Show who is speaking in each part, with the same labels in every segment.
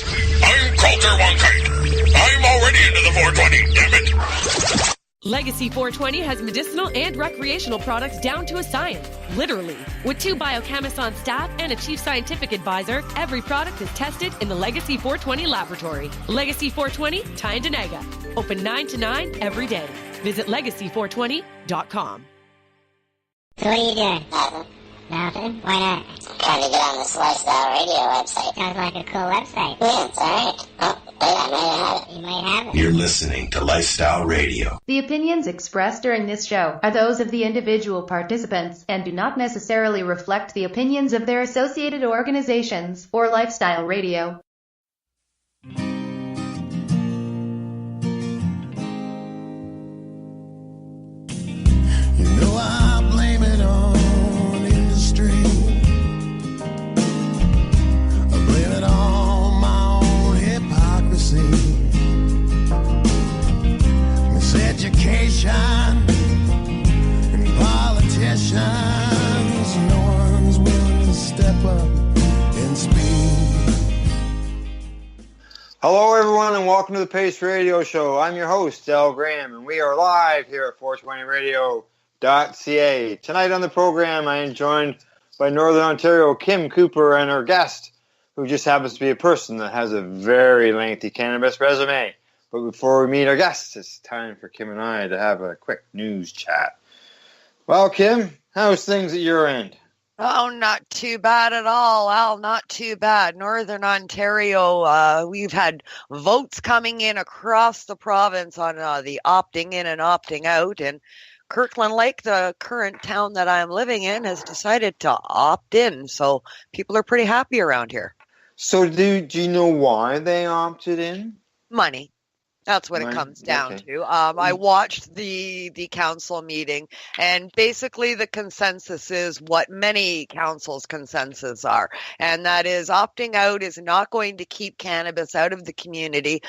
Speaker 1: I'm Coulter Wonkite. I'm already into the 420, damn it.
Speaker 2: Legacy 420 has medicinal and recreational products down to a science, literally. With 2 biochemists on staff and a chief scientific advisor, every product is tested in the Legacy 420 laboratory. Legacy 420, Tyendinaga. Open 9 to 9 every day. Visit legacy420.com.
Speaker 3: So what are you doing?
Speaker 4: Nothing.
Speaker 3: Nothing? Why not?
Speaker 4: Trying to get on this Lifestyle Radio website.
Speaker 3: Sounds like a cool website.
Speaker 4: Yeah, it's alright. Oh, I might have it.
Speaker 3: You might have it.
Speaker 5: You're listening to Lifestyle Radio.
Speaker 6: The opinions expressed during this show are those of the individual participants and do not necessarily reflect the opinions of their associated organizations or Lifestyle Radio.
Speaker 7: I blame it on industry. I blame it on my own hypocrisy. Miseducation and politicians. No one's willing to step up and speak.
Speaker 8: Hello, everyone, and welcome to the Pace Radio Show. I'm your host, Del Graham, and we are live here at 420radio.ca. Tonight on the program, I am joined by Northern Ontario Kim Cooper and our guest, who just happens to be a person that has a very lengthy cannabis resume. But before we meet our guests, it's time for Kim and I to have a quick news chat. Well, Kim, how's things at your end?
Speaker 9: Oh, not too bad at all, Al. Not too bad. Northern Ontario, we've had votes coming in across the province on the opting in and opting out. And Kirkland Lake, the current town that I'm living in, has decided to opt in. So people are pretty happy around here.
Speaker 8: So do you know why they opted in?
Speaker 9: Money. That's what it comes down to. I watched the council meeting, and basically the consensus is what many councils' consensus are, and that is opting out is not going to keep cannabis out of the community.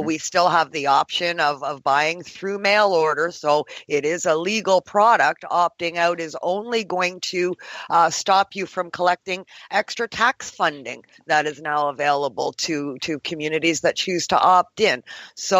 Speaker 9: We still have the option of buying through mail order, so it is a legal product. Opting out is only going to stop you from collecting extra tax funding that is now available to communities that choose to opt in. So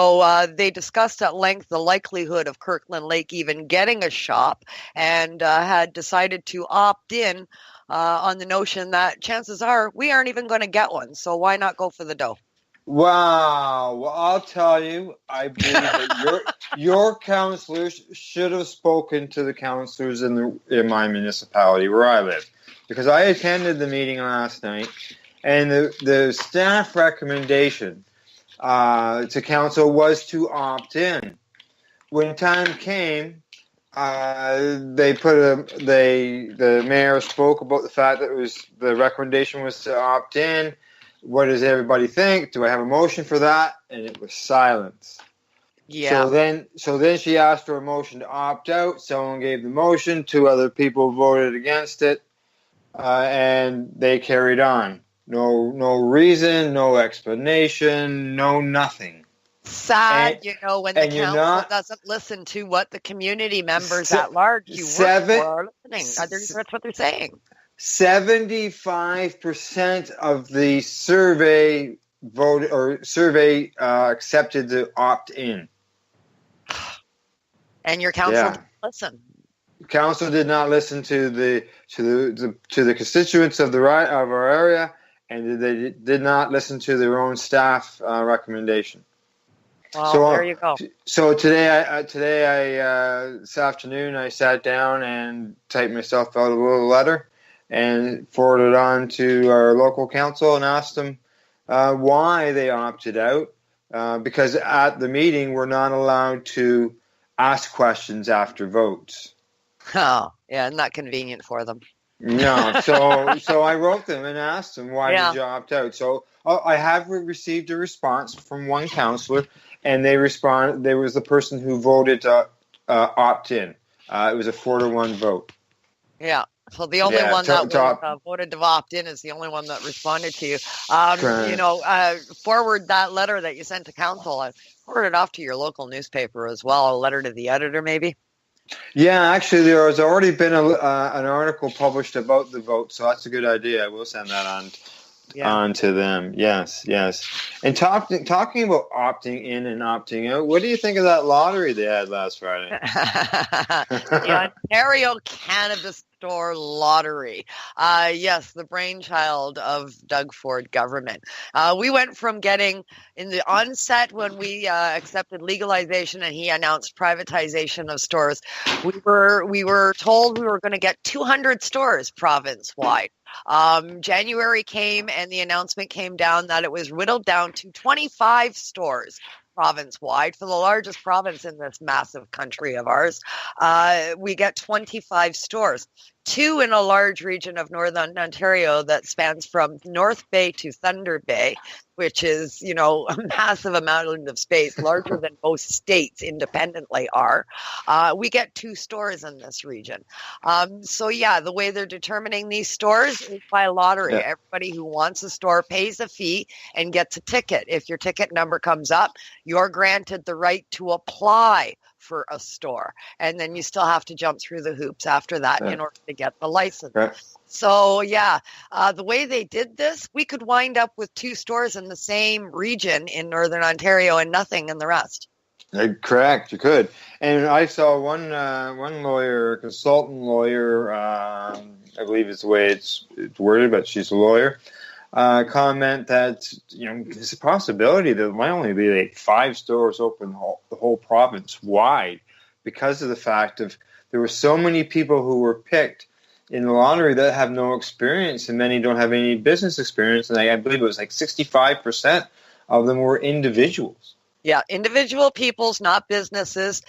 Speaker 9: they discussed at length the likelihood of Kirkland Lake even getting a shop, and had decided to opt in on the notion that chances are we aren't even going to get one. So why not go for the dough?
Speaker 8: Wow. Well, I'll tell you, I believe that your councillors should have spoken to the councillors in my municipality where I live, because I attended the meeting last night, and the staff recommendation to council was to opt in. When time came, the mayor spoke about the fact that the recommendation was to opt in. What does everybody think? Do I have a motion for that? And it was silence.
Speaker 9: Yeah.
Speaker 8: So then she asked for a motion to opt out. Someone gave the motion. 2 other people voted against it, and they carried on. No reason, no explanation, no nothing.
Speaker 9: Sad, when the council doesn't listen to what the community members at large work for are listening. That's what they're saying.
Speaker 8: 75% of the survey voted or accepted to opt in.
Speaker 9: And your council didn't listen.
Speaker 8: Council did not listen to the constituents of our area. And they did not listen to their own staff recommendation.
Speaker 9: Well,
Speaker 8: so
Speaker 9: there you go.
Speaker 8: So today, this afternoon, I sat down and typed myself out a little letter and forwarded it on to our local council and asked them why they opted out. Because at the meeting, we're not allowed to ask questions after votes.
Speaker 9: Oh, yeah, not convenient for them.
Speaker 8: No, so I wrote them and asked them, why did you opt out? So I have received a response from one councillor, and they responded. There was the person who voted to opt in. It was a 4-1 vote.
Speaker 9: Yeah. So the only one that voted to opt in is the only one that responded to you. Forward that letter that you sent to council. Forward it off to your local newspaper as well. A letter to the editor, maybe.
Speaker 8: Yeah, actually, there has already been an article published about the vote, so that's a good idea. I will send that on onto them. Yes. And talking about opting in and opting out, what do you think of that lottery they had last Friday?
Speaker 9: The Ontario Cannabis Store Lottery. Yes, the brainchild of Doug Ford government. We went from getting, in the onset when we accepted legalization and he announced privatization of stores, we were told we were going to get 200 stores province-wide. January came and the announcement came down that it was whittled down to 25 stores province-wide. For the largest province in this massive country of ours, we get 25 stores. 2 in a large region of Northern Ontario that spans from North Bay to Thunder Bay, which is, a massive amount of space, larger than most states independently are. We get 2 stores in this region. The way they're determining these stores is by lottery. Yeah. Everybody who wants a store pays a fee and gets a ticket. If your ticket number comes up, you're granted the right to apply for a store, and then you still have to jump through the hoops after that in order to get the license. Right. So the way they did this, we could wind up with 2 stores in the same region in Northern Ontario and nothing in the rest.
Speaker 8: Correct, you could. And I saw one lawyer, consultant lawyer, I believe it's the way it's worded, but she's a lawyer, comment that there's a possibility that there might only be like 5 stores open the whole province wide because of the fact of there were so many people who were picked in the lottery that have no experience, and many don't have any business experience, and I believe it was like 65% of them were individuals.
Speaker 9: Yeah, individual peoples, not businesses.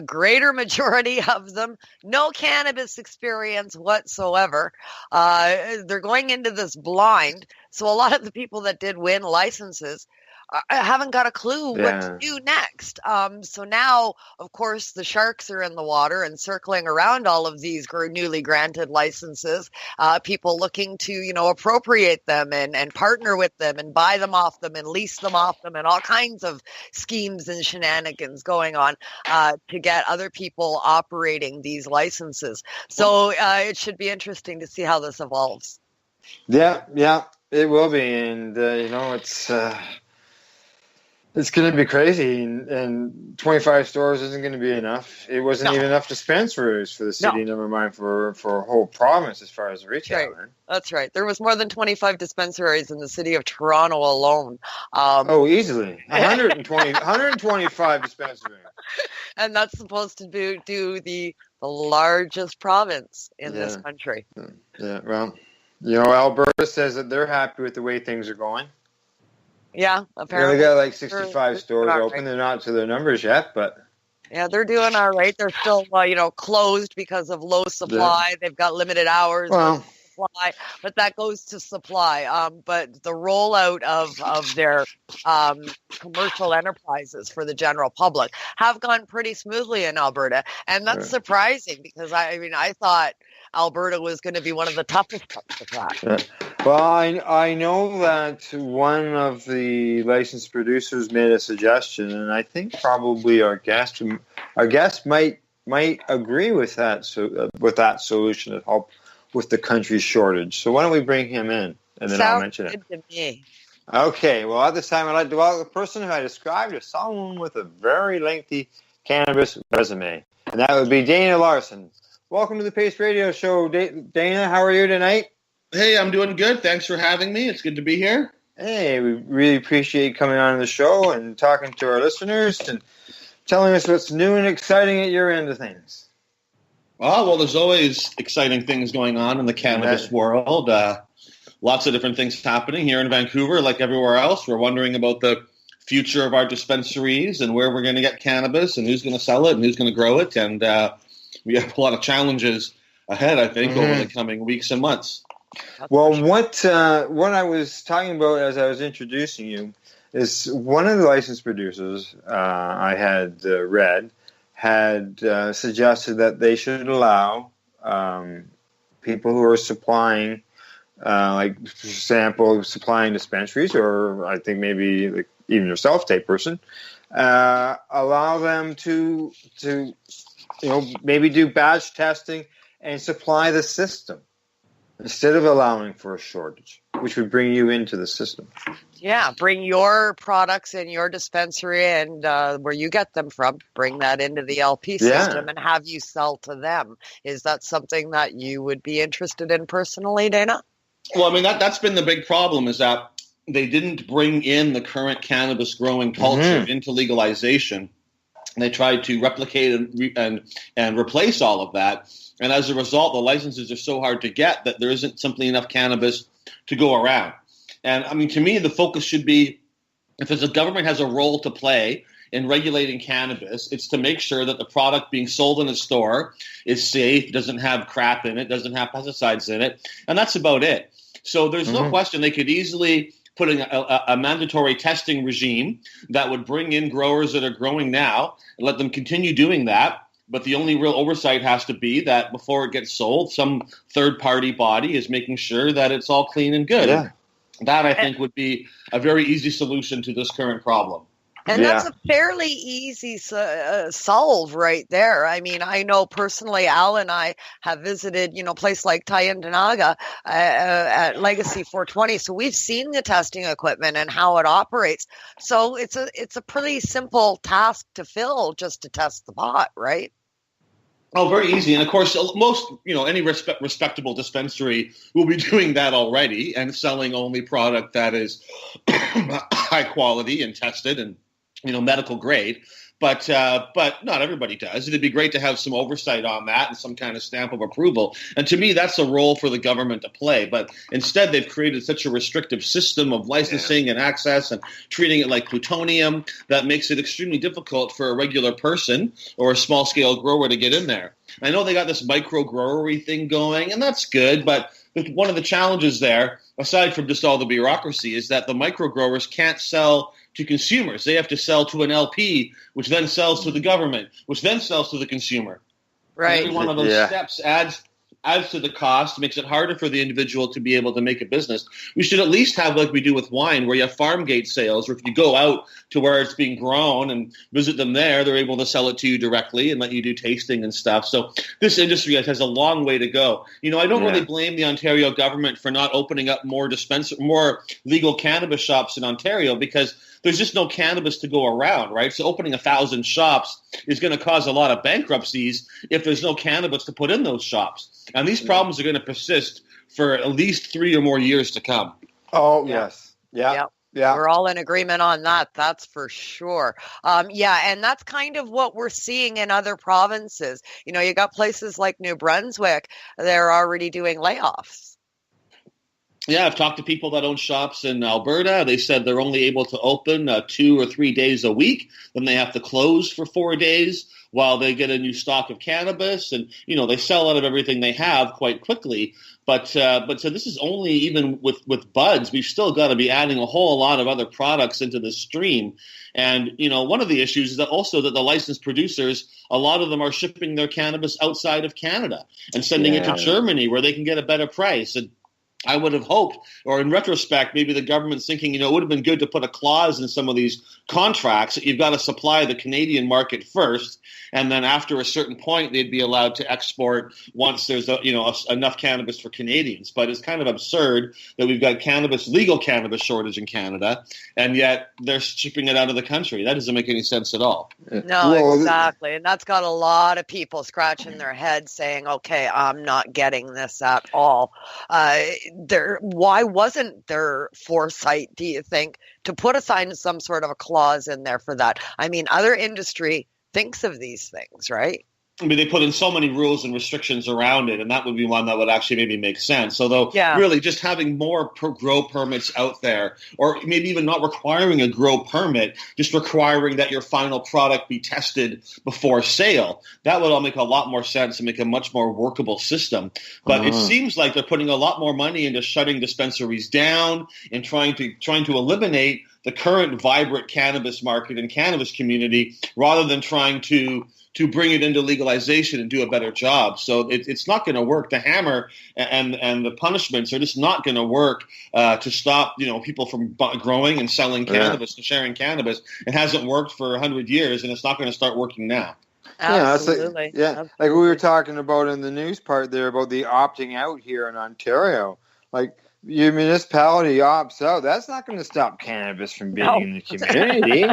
Speaker 9: Greater majority of them, no cannabis experience whatsoever. They're going into this blind. So a lot of the people that did win licenses haven't got a clue what to do next. So now, of course, the sharks are in the water and circling around all of these newly granted licenses. People looking to, appropriate them and partner with them and buy them off them and lease them off them, and all kinds of schemes and shenanigans going on to get other people operating these licenses. So it should be interesting to see how this evolves.
Speaker 8: Yeah, it will be. And, it's going to be crazy, and 25 stores isn't going to be enough. It wasn't even enough dispensaries for the city, never mind for a whole province as far as retail.
Speaker 9: That's right. There was more than 25 dispensaries in the city of Toronto alone.
Speaker 8: Easily. 125 dispensaries.
Speaker 9: And that's supposed to do the largest province in this country.
Speaker 8: Yeah, well, Alberta says that they're happy with the way things are going.
Speaker 9: Yeah, apparently.
Speaker 8: They got like 65 stores open. Right. They're not to their numbers yet, but...
Speaker 9: Yeah, they're doing all right. They're still, closed because of low supply. Yeah. They've got limited hours of supply, but that goes to supply. But the rollout of their commercial enterprises for the general public have gone pretty smoothly in Alberta. And that's surprising because, I thought Alberta was going to be one of the toughest to crack.
Speaker 8: Yeah. Well, I know that one of the licensed producers made a suggestion, and I think probably our guest might agree with that solution to help with the country's shortage. So why don't we bring him in, and then I'll mention it.
Speaker 9: Sounds good to me.
Speaker 8: Okay. Well, at this time, I'd like to welcome the person who I described as someone with a very lengthy cannabis resume, and that would be Dana Larsen. Welcome to the Pace Radio Show, Dana. How are you tonight?
Speaker 10: Hey, I'm doing good. Thanks for having me. It's good to be here.
Speaker 8: Hey, we really appreciate you coming on the show and talking to our listeners and telling us what's new and exciting at your end of things.
Speaker 10: Oh, well, there's always exciting things going on in the cannabis world. Lots of different things happening here in Vancouver, like everywhere else. We're wondering about the future of our dispensaries and where we're going to get cannabis and who's going to sell it and who's going to grow it. And we have a lot of challenges ahead, I think, over the coming weeks and months.
Speaker 8: Well, what I was talking about as I was introducing you is one of the licensed producers I had read had suggested that they should allow people who are supplying, like, for example, supplying dispensaries, or I think maybe like even yourself, type person, allow them to maybe do batch testing and supply the system instead of allowing for a shortage. which would bring you into the system.
Speaker 9: Yeah, bring your products in your dispensary and where you get them from, bring that into the LP system and have you sell to them. Is that something that you would be interested in personally, Dana?
Speaker 10: Well, I mean, that's been the big problem, is that they didn't bring in the current cannabis growing culture into legalization. They tried to replicate and replace all of that. And as a result, the licenses are so hard to get that there isn't simply enough cannabis to go around. And I mean, to me, the focus should be, if the government has a role to play in regulating cannabis, it's to make sure that the product being sold in a store is safe, doesn't have crap in it, doesn't have pesticides in it, and that's about it. So there's no question they could easily put in a mandatory testing regime that would bring in growers that are growing now and let them continue doing that. But the only real oversight has to be that before it gets sold, some third-party body is making sure that it's all clean and good.
Speaker 8: Yeah.
Speaker 10: That, I think, would be a very easy solution to this current problem.
Speaker 9: And that's a fairly easy solve right there. I mean, I know personally, Al and I have visited, a place like Tyendinaga at Legacy 420. So we've seen the testing equipment and how it operates. So it's a pretty simple task to fill, just to test the pot, right?
Speaker 10: Oh, very easy. And of course, most, any respectable dispensary will be doing that already and selling only product that is high quality and tested and, medical grade. But not everybody does. It'd be great to have some oversight on that and some kind of stamp of approval. And to me, that's a role for the government to play. But instead, they've created such a restrictive system of licensing and access and treating it like plutonium that makes it extremely difficult for a regular person or a small-scale grower to get in there. I know they got this micro-growery thing going, and that's good. But one of the challenges there, aside from just all the bureaucracy, is that the micro-growers can't sell to consumers. They have to sell to an LP, which then sells to the government, which then sells to the consumer.
Speaker 9: Right.
Speaker 10: And every one of those steps adds to the cost, makes it harder for the individual to be able to make a business. We should at least have, like we do with wine, where you have farm gate sales, where if you go out to where it's being grown and visit them there, they're able to sell it to you directly and let you do tasting and stuff. So this industry has a long way to go. I don't really blame the Ontario government for not opening up more legal cannabis shops in Ontario, because there's just no cannabis to go around, right? So opening 1,000 shops is going to cause a lot of bankruptcies if there's no cannabis to put in those shops. And these problems are going to persist for at least 3 or more years to come.
Speaker 8: Oh, yes. Yeah.
Speaker 9: We're all in agreement on that. That's for sure. And that's kind of what we're seeing in other provinces. You got places like New Brunswick, they're already doing layoffs.
Speaker 10: Yeah, I've talked to people that own shops in Alberta. They said they're only able to open 2 or 3 days a week. Then they have to close for 4 days while they get a new stock of cannabis. And, they sell out of everything they have quite quickly. But so this is only even with buds. We've still got to be adding a whole lot of other products into the stream. And, one of the issues is that also that the licensed producers, a lot of them are shipping their cannabis outside of Canada and sending it to Germany where they can get a better price. And I would have hoped, or in retrospect, maybe the government's thinking, it would have been good to put a clause in some of these contracts that you've got to supply the Canadian market first, and then after a certain point, they'd be allowed to export once there's enough cannabis for Canadians. But it's kind of absurd that we've got legal cannabis shortage in Canada, and yet they're shipping it out of the country. That doesn't make any sense at all.
Speaker 9: No, exactly. And that's got a lot of people scratching their heads saying, okay, I'm not getting this at all. Why wasn't there foresight, do you think, to put some sort of a clause in there for that? I mean, other industry thinks of these things, right?
Speaker 10: I mean, they put in so many rules and restrictions around it, and that would be one that would actually maybe make sense. Although, really, just having more grow permits out there, or maybe even not requiring a grow permit, just requiring that your final product be tested before sale, that would all make a lot more sense and make a much more workable system. But it seems like they're putting a lot more money into shutting dispensaries down and trying to eliminate the current vibrant cannabis market and cannabis community, rather than trying to bring it into legalization and do a better job. So it's not going to work. The hammer and the punishments are just not going to work to stop people from growing and selling cannabis and sharing cannabis. It hasn't worked for 100 years, and it's not going to start working now.
Speaker 9: Absolutely.
Speaker 8: Like we were talking about in the news part there about the opting out here in Ontario. Like your municipality opts out, that's not going to stop cannabis from being in the community.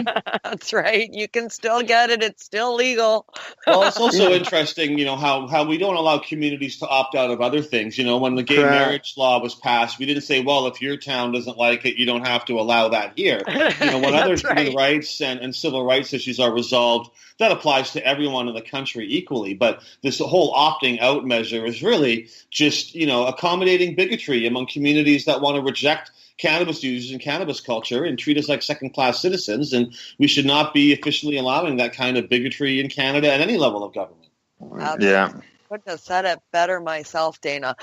Speaker 9: That's right. You can still get it. It's still legal.
Speaker 10: Well, it's also interesting, how we don't allow communities to opt out of other things. When the gay marriage law was passed, we didn't say, well, if your town doesn't like it, you don't have to allow that here. When other human rights and civil rights issues are resolved, that applies to everyone in the country equally. But this whole opting out measure is really just, accommodating bigotry among communities that want to reject cannabis users and cannabis culture and treat us like second-class citizens. And we should not be officially allowing that kind of bigotry in Canada at any level of government.
Speaker 9: Absolutely. Yeah. Couldn't have said it better myself, Dana.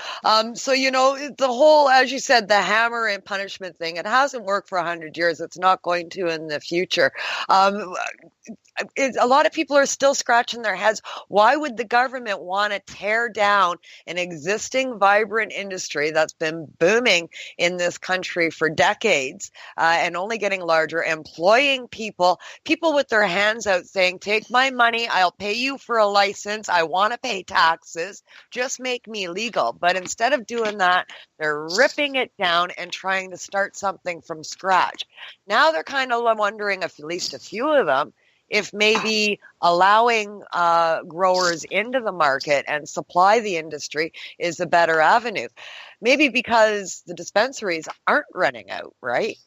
Speaker 9: So, the whole, as you said, the hammer and punishment thing, it hasn't worked for 100 years. It's not going to in the future. A lot of people are still scratching their heads. Why would the government want to tear down an existing vibrant industry that's been booming in this country for decades and only getting larger, employing people with their hands out saying, take my money, I'll pay you for a license, I want to pay taxes, just make me legal. But instead of doing that, they're ripping it down and trying to start something from scratch. Now they're kind of wondering if at least a few of them, if maybe allowing growers into the market and supply the industry is a better avenue. Maybe because the dispensaries aren't running out, right?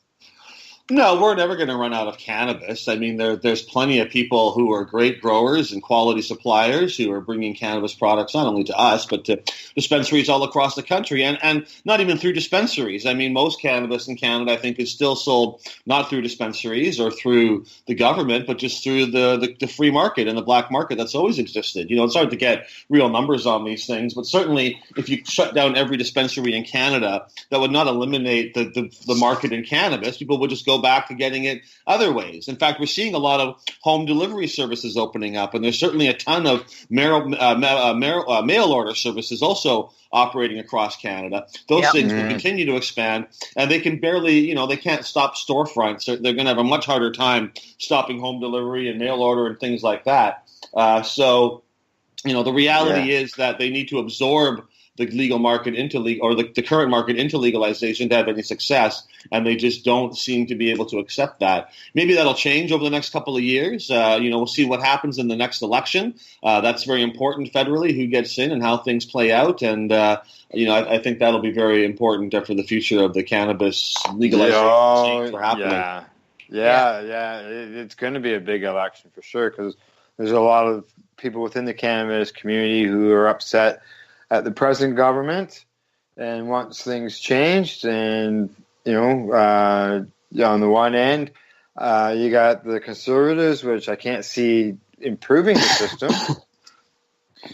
Speaker 10: No, we're never going to run out of cannabis. I mean, there's plenty of people who are great growers and quality suppliers who are bringing cannabis products not only to us, but to dispensaries all across the country, and not even through dispensaries. I mean, most cannabis in Canada, I think, is still sold not through dispensaries or through the government, but just through the free market and the black market that's always existed. It's hard to get real numbers on these things, but certainly if you shut down every dispensary in Canada, that would not eliminate the market in cannabis. People would just go back to getting it other ways. In fact, we're seeing a lot of home delivery services opening up, and there's certainly a ton of mail order services also operating across Canada. Those things will continue to expand, and they can barely, they can't stop storefronts. They're going to have a much harder time stopping home delivery and mail order and things like that. So, the reality is that they need to absorb the legal market into the current market into legalization to have any success, and they just don't seem to be able to accept that. Maybe that'll change over the next couple of years. We'll see what happens in the next election. That's very important federally, who gets in and how things play out, and I think that'll be very important for the future of the cannabis legalization change for happening.
Speaker 8: Yeah. It's going to be a big election for sure, because there's a lot of people within the cannabis community who are upset at the present government and wants things changed. And, on the one end, you got the conservatives, which I can't see improving the system.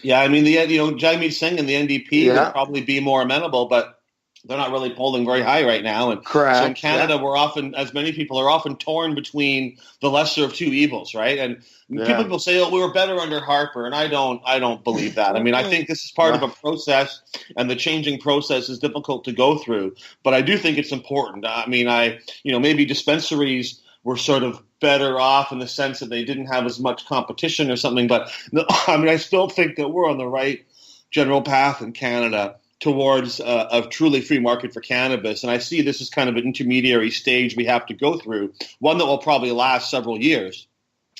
Speaker 10: Yeah, I mean, Jagmeet Singh and the NDP would probably be more amenable, but they're not really polling very high right now. And
Speaker 8: correct.
Speaker 10: So in Canada, we're often, as many people are often torn between the lesser of two evils, right? And people say, "Oh, we were better under Harper," and I don't believe that. I mean, I think this is part of a process, and the changing process is difficult to go through. But I do think it's important. I mean, maybe dispensaries were sort of better off in the sense that they didn't have as much competition or something. But I still think that we're on the right general path in Canada towards a truly free market for cannabis. And I see this as kind of an intermediary stage we have to go through, one that will probably last several years.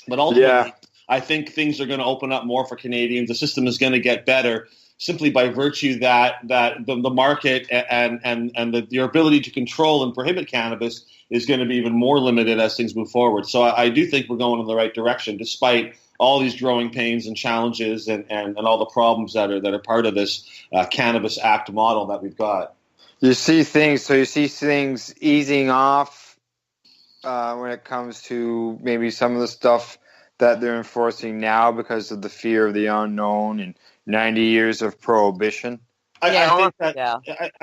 Speaker 10: But ultimately, I think things are going to open up more for Canadians. The system is going to get better simply by virtue that the market and your ability to control and prohibit cannabis is going to be even more limited as things move forward. So I do think we're going in the right direction, despite all these growing pains and challenges and all the problems that are part of this Cannabis Act model that we've got.
Speaker 8: You see things easing off when it comes to maybe some of the stuff that they're enforcing now because of the fear of the unknown and 90 years of prohibition.
Speaker 10: I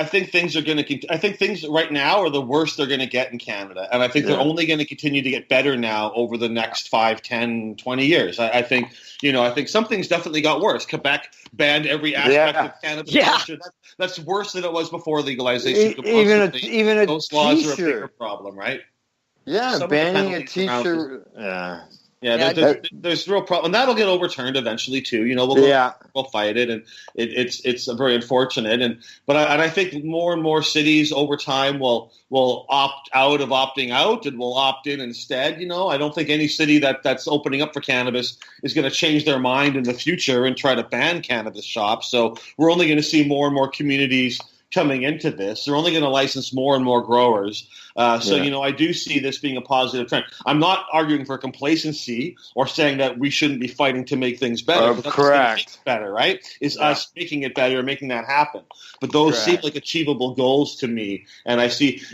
Speaker 10: think things are going to. I think things right now are the worst they're going to get in Canada, and I think they're only going to continue to get better now over the next 5, 10, 20 years. I think some things definitely got worse. Quebec banned every aspect of cannabis culture. That's worse than it was before legalization.
Speaker 8: Even a
Speaker 10: those laws are a bigger problem, right?
Speaker 8: Yeah, banning a t-shirt. Yeah.
Speaker 10: Yeah, there's real problem, and that'll get overturned eventually too. We'll fight it, and it's very unfortunate. But I think more and more cities over time will opt out of opting out and will opt in instead. I don't think any city that's opening up for cannabis is going to change their mind in the future and try to ban cannabis shops. So we're only going to see more and more communities coming into this. They're only going to license more and more growers. I do see this being a positive trend. I'm not arguing for complacency or saying that we shouldn't be fighting to make things better.
Speaker 8: Correct.
Speaker 10: Make it better, right? Is us making it better, making that happen. But those seem like achievable goals to me. And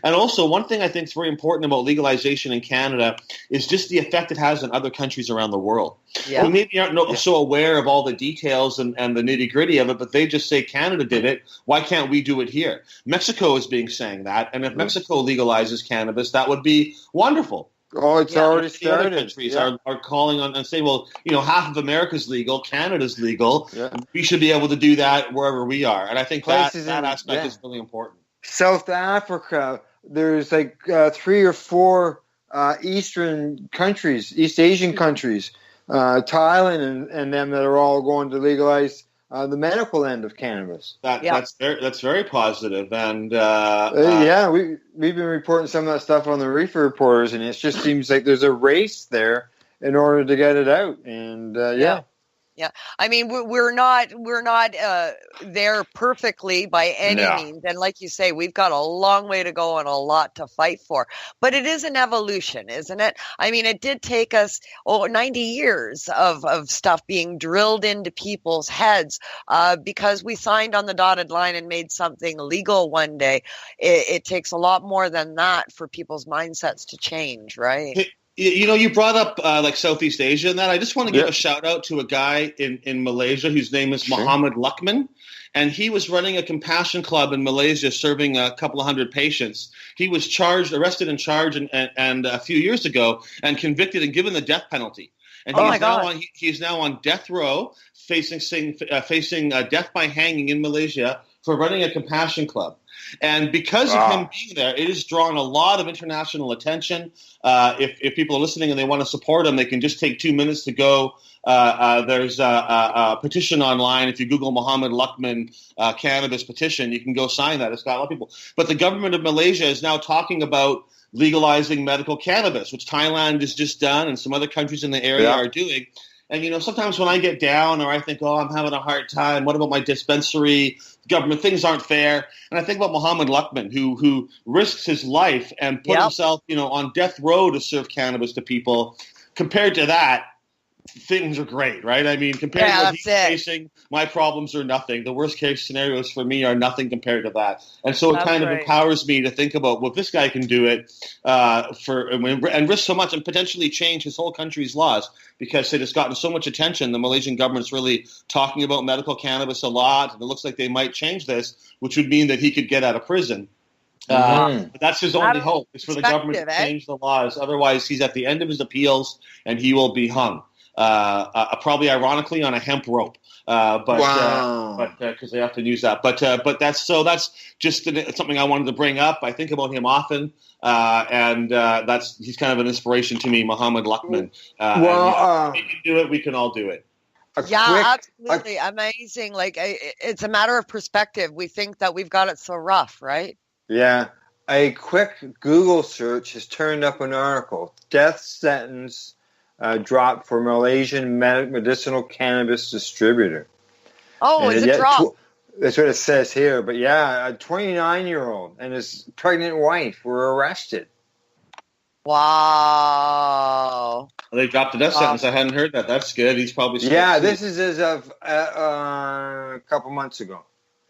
Speaker 10: also one thing I think is very important about legalization in Canada is just the effect it has in other countries around the world. Yeah. We maybe aren't so aware of all the details and the nitty gritty of it, but they just say Canada did it. Why can't we do it here? Mexico is saying that, and if Mexico legalizes cannabis, that would be wonderful.
Speaker 8: Oh, it's already started.
Speaker 10: Other countries are calling on and saying, well, half of America's legal, Canada's legal. Yeah. We should be able to do that wherever we are, and I think that aspect is really important.
Speaker 8: South Africa, there's like 3 or 4 East Asian countries. Thailand and them that are all going to legalize the medical end of cannabis.
Speaker 10: That's very positive, and
Speaker 8: we've been reporting some of that stuff on the Reefer Reporters, and it just seems like there's a race there in order to get it out, and
Speaker 9: Yeah, I mean we're not there perfectly by any means, and like you say, we've got a long way to go and a lot to fight for. But it is an evolution, isn't it? I mean, it did take us 90 years of stuff being drilled into people's heads because we signed on the dotted line and made something legal one day. It takes a lot more than that for people's mindsets to change, right?
Speaker 10: You brought up like Southeast Asia and that. I just want to give a shout out to a guy in Malaysia whose name is Muhammad Luqman, and he was running a compassion club in Malaysia, serving a couple of hundred patients. He was arrested and charged, and a few years ago, and convicted and given the death penalty. And he's now on death row, facing death by hanging in Malaysia for running a compassion club. And because of him being there, it has drawn a lot of international attention. If people are listening and they want to support him, they can just take 2 minutes to go. There's a petition online. If you Google Muhammad Luqman cannabis petition, you can go sign that. It's got a lot of people. But the government of Malaysia is now talking about legalizing medical cannabis, which Thailand has just done and some other countries in the area are doing. And, sometimes when I get down or I think, I'm having a hard time, what about my dispensary, government, things aren't fair. And I think about Muhammad Luqman, who risks his life and put himself, on death row to serve cannabis to people. Compared to that, things are great, right? I mean, compared to what he's facing, my problems are nothing. The worst case scenarios for me are nothing compared to that. And so it kind of empowers me to think about, well, if this guy can do it and risk so much and potentially change his whole country's laws, because it has gotten so much attention. The Malaysian government's really talking about medical cannabis a lot, and it looks like they might change this, which would mean that he could get out of prison. But that's his only hope, is for the government to change the laws. Otherwise, he's at the end of his appeals, and he will be hung. Probably ironically on a hemp rope, because they often use that. But that's just something I wanted to bring up. I think about him often, and he's kind of an inspiration to me, Muhammad Luqman. If he can do it, we can all do it.
Speaker 9: Absolutely amazing. Like it's a matter of perspective. We think that we've got it so rough, right?
Speaker 8: Yeah. A quick Google search has turned up an article: death sentence dropped for Malaysian medicinal cannabis distributor.
Speaker 9: Oh, is it dropped?
Speaker 8: That's what it says here. But a 29-year-old and his pregnant wife were arrested.
Speaker 9: Wow.
Speaker 10: They dropped the death sentence. I hadn't heard that. That's good. He's probably
Speaker 8: this is as of a couple months ago.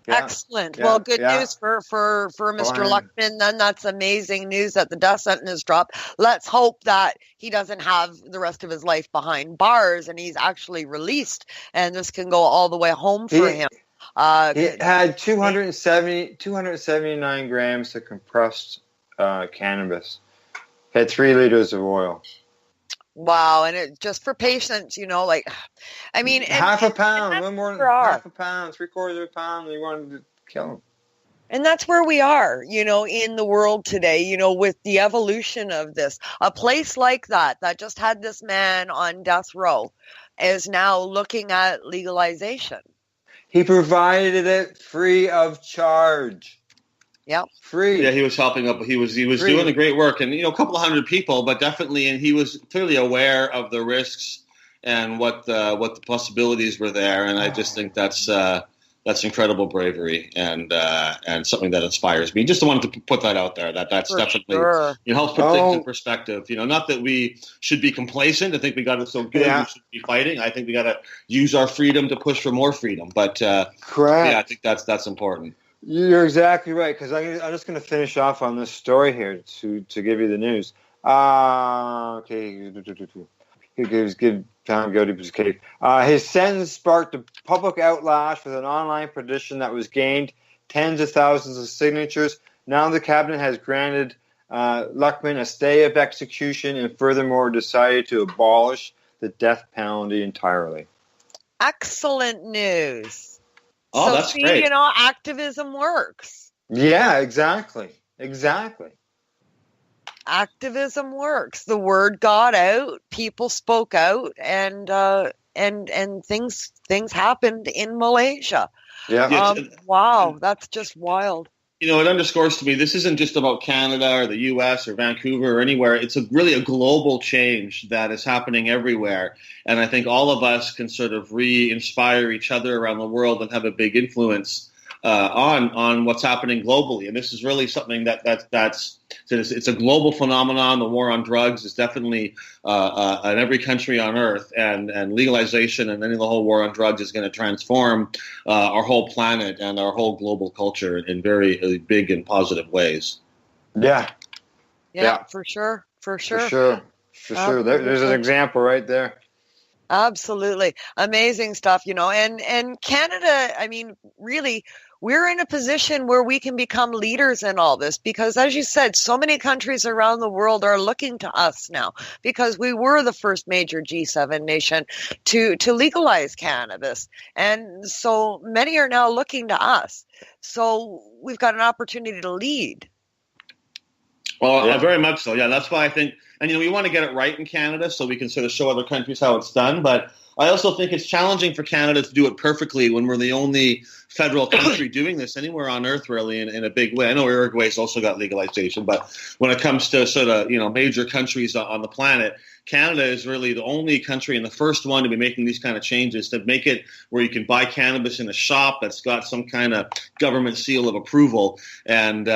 Speaker 9: Excellent. Well, good news for Mr. Luqman. Then that's amazing news that the death sentence is dropped. Let's hope that he doesn't have the rest of his life behind bars and he's actually released, and this can go all the way home for him.
Speaker 8: He had 279 grams of compressed cannabis. Had 3 liters of oil.
Speaker 9: Wow, and it just for patients, I mean,
Speaker 8: half a pound, no more than half a pound, 3/4 of a pound. They wanted to kill him.
Speaker 9: And that's where we are, in the world today, with the evolution of this. A place like that just had this man on death row, is now looking at legalization.
Speaker 8: He provided it free of charge.
Speaker 9: Yep.
Speaker 8: Free.
Speaker 10: Yeah, he was helping up. He was doing the great work, and a couple of hundred people, but definitely, and he was clearly aware of the risks and what the possibilities were there. And I just think that's incredible bravery and something that inspires me. Just wanted to put that out there. That's
Speaker 9: For
Speaker 10: definitely
Speaker 9: sure.
Speaker 10: helps put things in perspective. Not that we should be complacent. I think we got it so good. We should be fighting. I think we got to use our freedom to push for more freedom. But
Speaker 8: correct.
Speaker 10: Yeah, I think that's important.
Speaker 8: You're exactly right, because I'm just going to finish off on this story here to give you the news. Okay. He gives good time to go to his cave. His sentence sparked a public outlash with an online petition that was gained tens of thousands of signatures. Now the cabinet has granted Luckman a stay of execution and furthermore decided to abolish the death penalty entirely.
Speaker 9: Excellent news.
Speaker 10: Oh, that's great.
Speaker 9: Activism works.
Speaker 8: Yeah, exactly.
Speaker 9: Activism works. The word got out, people spoke out, and things happened in Malaysia.
Speaker 8: Yeah.
Speaker 9: Wow, that's just wild.
Speaker 10: It underscores to me this isn't just about Canada or the U.S. or Vancouver or anywhere. It's really a global change that is happening everywhere. And I think all of us can sort of re-inspire each other around the world and have a big influence on what's happening globally. And this is really something it's a global phenomenon. The war on drugs is definitely in every country on earth, and legalization and then the whole war on drugs is going to transform our whole planet and our whole global culture in very big and positive ways.
Speaker 8: Yeah,
Speaker 9: for sure.
Speaker 8: There's an example right there.
Speaker 9: Absolutely. Amazing stuff, and Canada, really, we're in a position where we can become leaders in all this because, as you said, so many countries around the world are looking to us now because we were the first major G7 nation to legalize cannabis. And so many are now looking to us. So we've got an opportunity to lead.
Speaker 10: Well, very much so. Yeah, that's why I think, and we want to get it right in Canada so we can sort of show other countries how it's done. But I also think it's challenging for Canada to do it perfectly when we're the only federal country doing this anywhere on earth, really, in a big way. I know Uruguay's also got legalization, but when it comes to sort of, major countries on the planet, Canada is really the only country and the first one to be making these kind of changes, to make it where you can buy cannabis in a shop that's got some kind of government seal of approval. And,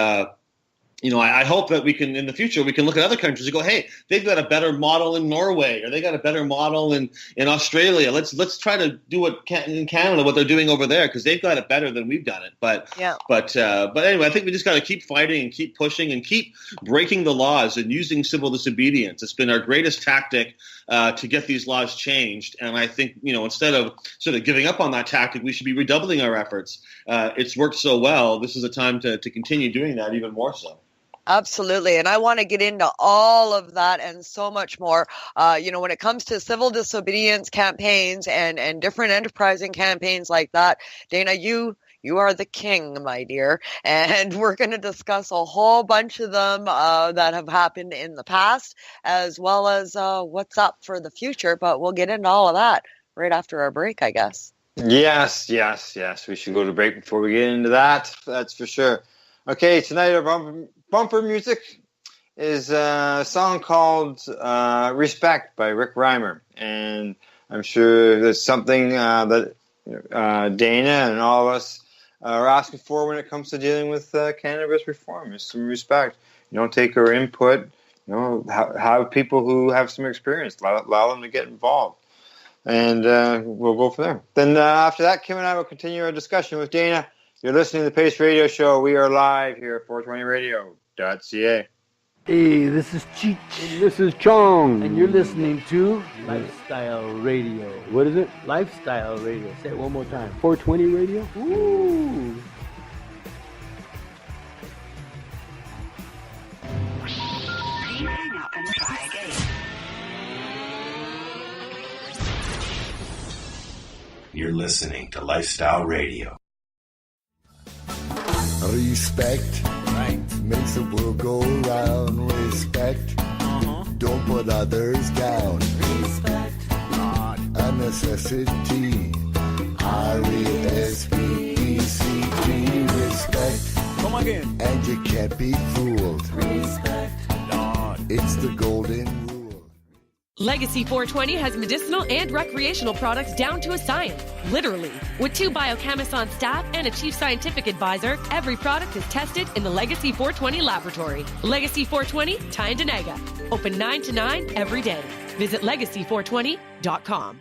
Speaker 10: I hope that we can, in the future, we can look at other countries and go, hey, they've got a better model in Norway, or they got a better model in Australia. Let's try to do in Canada what they're doing over there, because they've got it better than we've done it. But anyway, I think we just got to keep fighting and keep pushing and keep breaking the laws and using civil disobedience. It's been our greatest tactic to get these laws changed. And I think, instead of sort of giving up on that tactic, we should be redoubling our efforts. It's worked so well. This is a time to continue doing that even more so.
Speaker 9: Absolutely. And I want to get into all of that and so much more. When it comes to civil disobedience campaigns and different enterprising campaigns like that, Dana, you are the king, my dear. And we're going to discuss a whole bunch of them that have happened in the past, as well as what's up for the future. But we'll get into all of that right after our break, I guess.
Speaker 8: Yes. We should go to break before we get into that. That's for sure. Okay, tonight our bumper music is a song called Respect by Rick Reimer. And I'm sure there's something that Dana and all of us are asking for when it comes to dealing with cannabis reform, is some respect. Take our input, have people who have some experience, allow them to get involved. And we'll go from there. Then after that, Kim and I will continue our discussion with Dana. You're listening to the Pace Radio Show. We are live here at 420radio.ca.
Speaker 11: Hey, this is Cheech. And this is Chong. And you're listening to Lifestyle Radio. What is it? Lifestyle Radio. Say it one more time. 420 Radio? Ooh.
Speaker 12: Please hang up and try again.
Speaker 5: You're listening to Lifestyle Radio.
Speaker 7: Respect makes the world go round. Respect, don't put others down. Respect, not a necessity. R-E-S-P-E-C-T. Respect, come again, and you can't be fooled. Respect, not. It's the golden rule.
Speaker 2: Legacy 420 has medicinal and recreational products down to a science, literally. With 2 biochemists on staff and a chief scientific advisor, every product is tested in the Legacy 420 laboratory. Legacy 420, Tyendinaga. Open 9 to 9 every day. Visit legacy420.com.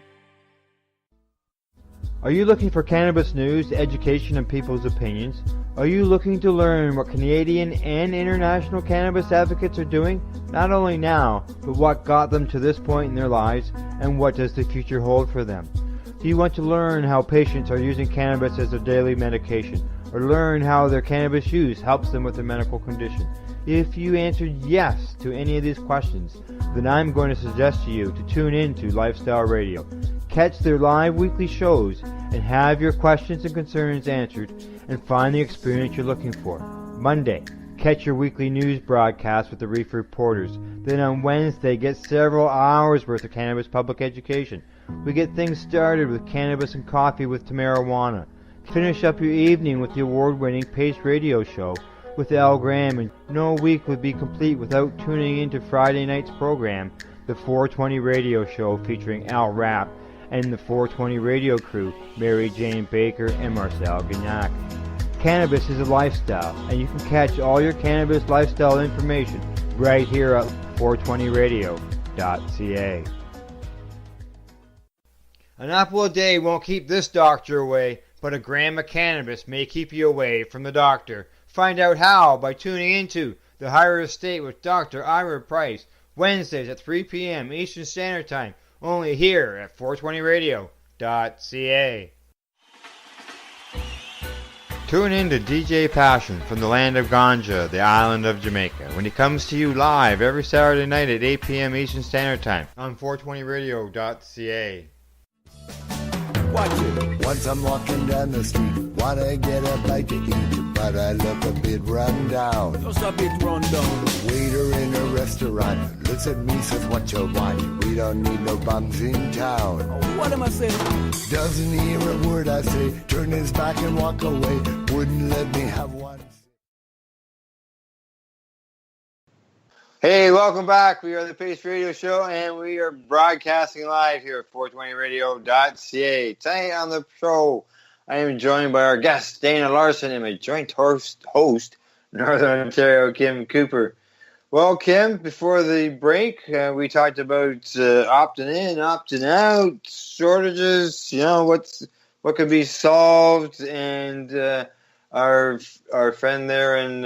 Speaker 13: Are you looking for cannabis news, education, and people's opinions? Are you looking to learn what Canadian and international cannabis advocates are doing? Not only now, but what got them to this point in their lives, and what does the future hold for them? Do you want to learn how patients are using cannabis as their daily medication, or learn how their cannabis use helps them with their medical condition? If you answered yes to any of these questions, then I'm going to suggest to you to tune in to Lifestyle Radio. Catch their live weekly shows and have your questions and concerns answered and find the experience you're looking for. Monday, catch your weekly news broadcast with the Reef Reporters. Then on Wednesday, get several hours worth of cannabis public education. We get things started with Cannabis and Coffee with Tamarawana. Finish up your evening with the award-winning Pace Radio Show with Al Graham, and no week would be complete without tuning into Friday night's program, the 420 Radio Show featuring Al Rapp and the 420 radio crew, Mary Jane Baker and Marcel Gignac. Cannabis is a lifestyle, and you can catch all your cannabis lifestyle information right here at 420radio.ca. An apple a day won't keep this doctor away, but a gram of cannabis may keep you away from the doctor. Find out how by tuning into The Higher Estate with Dr. Ira Price, Wednesdays at 3 p.m. Eastern Standard Time, only here at 420radio.ca. Tune in to DJ Passion from the land of Ganja, the island of Jamaica, when he comes to you live every Saturday night at 8 p.m. Eastern Standard Time on 420radio.ca.
Speaker 7: Watch it. Once I'm walking down the street, wanna get a bite to eat, but I look a bit run down.
Speaker 11: Just a bit run down.
Speaker 7: Waiter in a restaurant looks at me, says, "What you want? We don't need no bums in town."
Speaker 11: What am I saying?
Speaker 7: Doesn't hear a word I say, turn his back and walk away, wouldn't let me have one.
Speaker 8: Hey, welcome back. We are the Pace Radio Show, and we are broadcasting live here at 420radio.ca. Tonight on the show, I am joined by our guest, Dana Larsen, and my joint host, Northern Ontario, Kim Cooper. Well, Kim, before the break, we talked about opting in, opting out, shortages, what could be solved, and our friend there in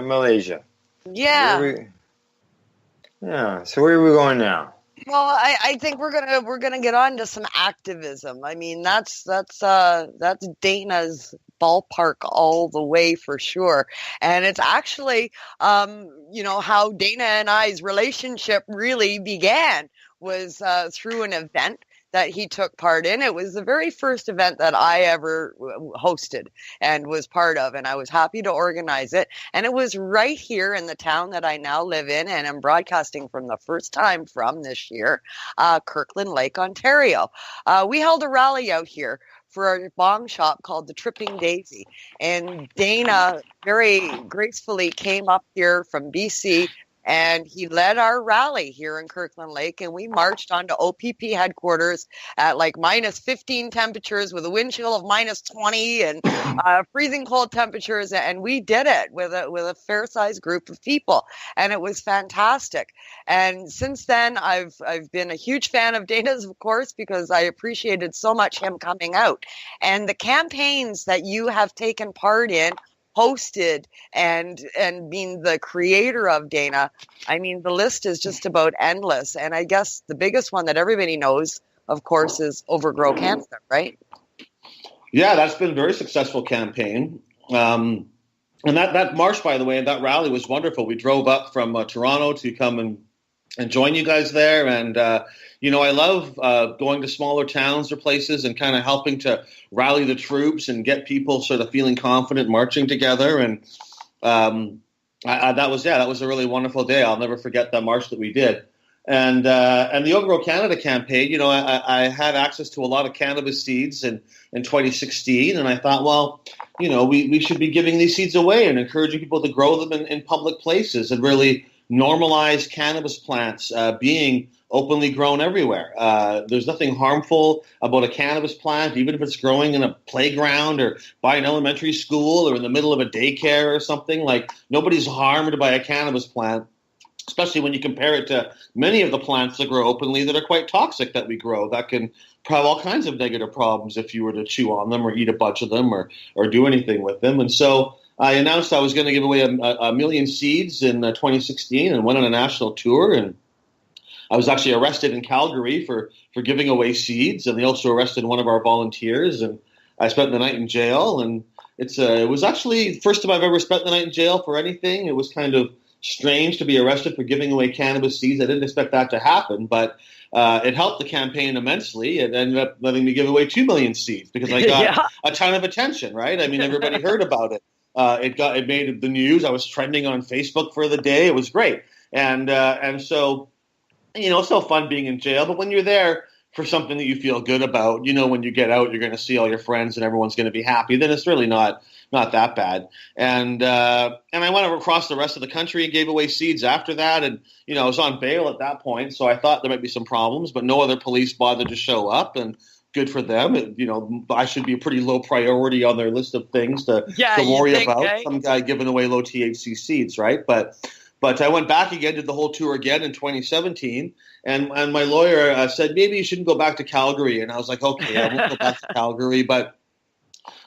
Speaker 8: Malaysia.
Speaker 9: Yeah.
Speaker 8: So where are we going now?
Speaker 9: Well, I think we're gonna get on to some activism. I mean, that's Dana's ballpark all the way for sure. And it's actually, how Dana and I's relationship really began was through an event that he took part in. It was the very first event that I ever hosted and was part of, and I was happy to organize it. And it was right here in the town that I now live in, and I'm broadcasting from the first time from this year, Kirkland Lake, Ontario. We held a rally out here for a bong shop called the Tripping Daisy, and Dana very gracefully came up here from BC, and he led our rally here in Kirkland Lake, and we marched onto OPP headquarters at like minus 15 temperatures with a wind chill of minus 20 and freezing cold temperatures, and we did it with a fair-sized group of people, and it was fantastic. And since then, I've been a huge fan of Dana's, of course, because I appreciated so much him coming out. And the campaigns that you have taken part in, hosted, and being the creator of, Dana, I mean, the list is just about endless. And I guess the biggest one that everybody knows, of course, is Overgrow Cancer, right?
Speaker 10: Yeah, that's been a very successful campaign. And that march, by the way, and that rally was wonderful. We drove up from Toronto to come and join you guys there. And, I love going to smaller towns or places and kind of helping to rally the troops and get people sort of feeling confident marching together. And that was a really wonderful day. I'll never forget that march that we did. And the Overgrow Canada campaign, I had access to a lot of cannabis seeds in 2016, and I thought, well, we should be giving these seeds away and encouraging people to grow them in public places and really normalize cannabis plants being openly grown everywhere. There's nothing harmful about a cannabis plant, even if it's growing in a playground or by an elementary school or in the middle of a daycare or something. Like, nobody's harmed by a cannabis plant, especially when you compare it to many of the plants that grow openly that are quite toxic that we grow, that can have all kinds of negative problems if you were to chew on them or eat a bunch of them or do anything with them. And so I announced I was going to give away a million seeds in 2016 and went on a national tour. And I was actually arrested in Calgary for giving away seeds, and they also arrested one of our volunteers, and I spent the night in jail. And it was actually the first time I've ever spent the night in jail for anything. It was kind of strange to be arrested for giving away cannabis seeds. I didn't expect that to happen, but it helped the campaign immensely. It ended up letting me give away 2 million seeds because I got a ton of attention, right? I mean, everybody heard about it. It made the news. I was trending on Facebook for the day. It was great. And so, it's no fun being in jail, but when you're there for something that you feel good about, when you get out, you're going to see all your friends and everyone's going to be happy, then it's really not that bad. And I went across the rest of the country and gave away seeds after that. And, I was on bail at that point, so I thought there might be some problems, but no other police bothered to show up, and good for them. I should be a pretty low priority on their list of things to worry about. Right? Some guy giving away low THC seeds, right? But I went back again, did the whole tour again in 2017, and my lawyer said, maybe you shouldn't go back to Calgary. And I was like, okay, I won't go back to Calgary. But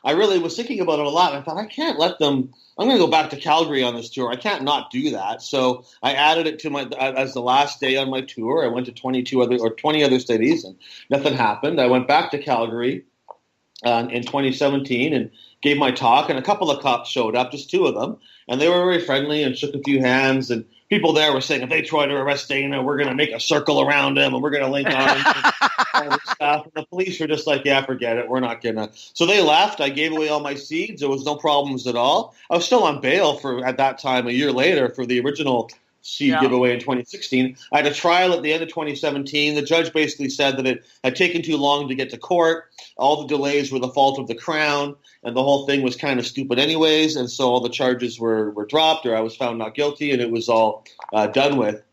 Speaker 10: I really was thinking about it a lot, and I thought, I can't let them – I'm going to go back to Calgary on this tour. I can't not do that. So I added it to as the last day on my tour. I went to 20 other cities, and nothing happened. I went back to Calgary in 2017 and gave my talk, and a couple of cops showed up, just 2 of them, and they were very friendly and shook a few hands, and people there were saying, if they try to arrest Dana, we're going to make a circle around him, and we're going to link arms and all this stuff. And the police were just like, yeah, forget it, we're not going to. So they left. I gave away all my seeds. There was no problems at all. I was still on bail at that time, a year later, for the original seed giveaway in 2016. I had a trial at the end of 2017. The judge basically said that it had taken too long to get to court. All the delays were the fault of the Crown, and the whole thing was kind of stupid anyways, and so all the charges were dropped, or I was found not guilty, and it was all done with.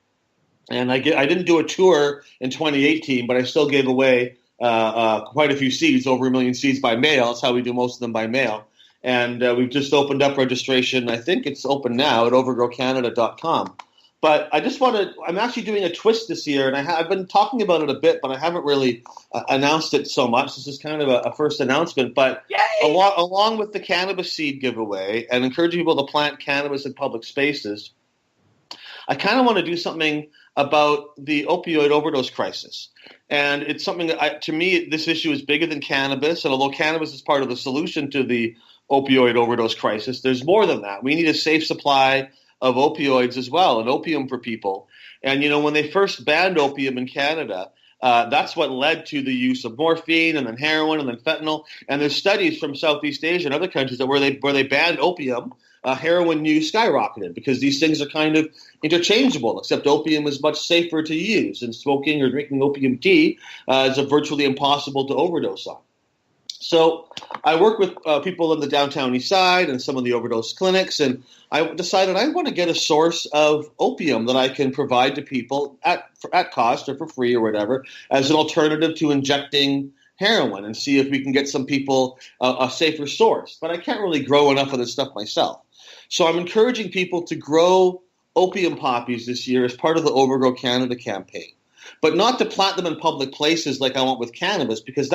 Speaker 10: And I didn't do a tour in 2018, but I still gave away quite a few seeds, over 1 million seeds by mail. That's how we do most of them by mail. And we've just opened up registration. I think it's open now at overgrowcanada.com. But I'm actually doing a twist this year, and I've been talking about it a bit, but I haven't really announced it so much. This is kind of a first announcement. But along with the cannabis seed giveaway and encouraging people to plant cannabis in public spaces, I kind of want to do something about the opioid overdose crisis. And it's something that, to me, this issue is bigger than cannabis. And although cannabis is part of the solution to the opioid overdose crisis, there's more than that. We need a safe supply of opioids as well, and opium for people. And, when they first banned opium in Canada, that's what led to the use of morphine and then heroin and then fentanyl. And there's studies from Southeast Asia and other countries that where they banned opium, heroin use skyrocketed because these things are kind of interchangeable, except opium is much safer to use, and smoking or drinking opium tea is virtually impossible to overdose on. So I work with people in the downtown east side and some of the overdose clinics, and I decided I want to get a source of opium that I can provide to people at cost or for free or whatever as an alternative to injecting heroin, and see if we can get some people a safer source. But I can't really grow enough of this stuff myself. So I'm encouraging people to grow opium poppies this year as part of the Overgrow Canada campaign, but not to plant them in public places like I want with cannabis, because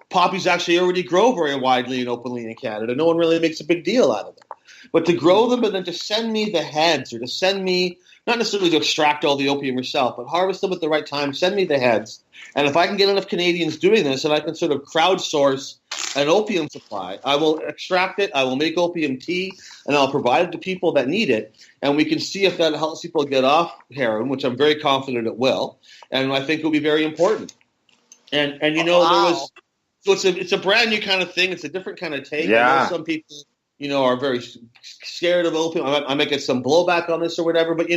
Speaker 10: poppies actually already grow very widely and openly in Canada. No one really makes a big deal out of them. But to grow them and then to send me the heads, or to send me, not necessarily to extract all the opium yourself, but harvest them at the right time, send me the heads. And if I can get enough Canadians doing this, and I can sort of crowdsource an opium supply. I will extract it, I will make opium tea, and I'll provide it to people that need it. And we can see if that helps people get off heroin, which I'm very confident it will. And I think it will be very important. And there was, so it's a brand new kind of thing. It's a different kind of take.
Speaker 8: Yeah.
Speaker 10: I know some people, are very scared of opium. I might get some blowback on this or whatever. But,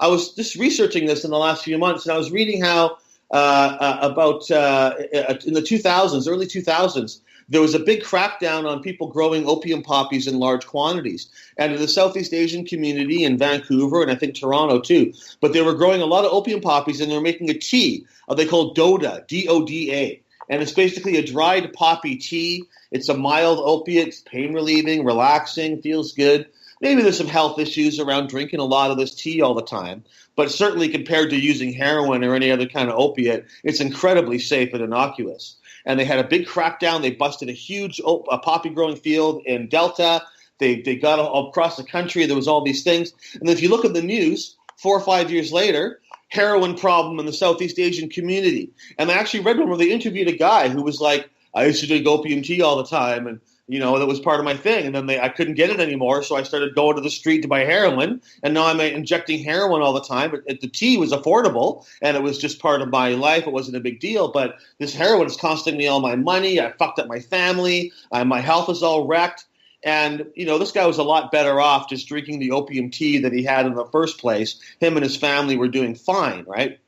Speaker 10: I was just researching this in the last few months, and I was reading how about in the 2000s, early 2000s, there was a big crackdown on people growing opium poppies in large quantities. And in the Southeast Asian community in Vancouver, and I think Toronto too, but they were growing a lot of opium poppies, and they were making a tea they call Doda, D-O-D-A. And it's basically a dried poppy tea. It's a mild opiate, it's pain relieving, relaxing, feels good. Maybe there's some health issues around drinking a lot of this tea all the time, but certainly compared to using heroin or any other kind of opiate, it's incredibly safe and innocuous. And they had a big crackdown. They busted a huge poppy growing field in Delta. They got all across the country. There was all these things. And if you look at the news, 4 or 5 years later, heroin problem in the Southeast Asian community. And I actually read one where they interviewed a guy who was like, I used to drink opium tea all the time, and that was part of my thing. And then I couldn't get it anymore, so I started going to the street to buy heroin. And now I'm injecting heroin all the time. But the tea was affordable, and it was just part of my life. It wasn't a big deal. But this heroin is costing me all my money. I fucked up my family. My health is all wrecked. And, this guy was a lot better off just drinking the opium tea that he had in the first place. Him and his family were doing fine, right?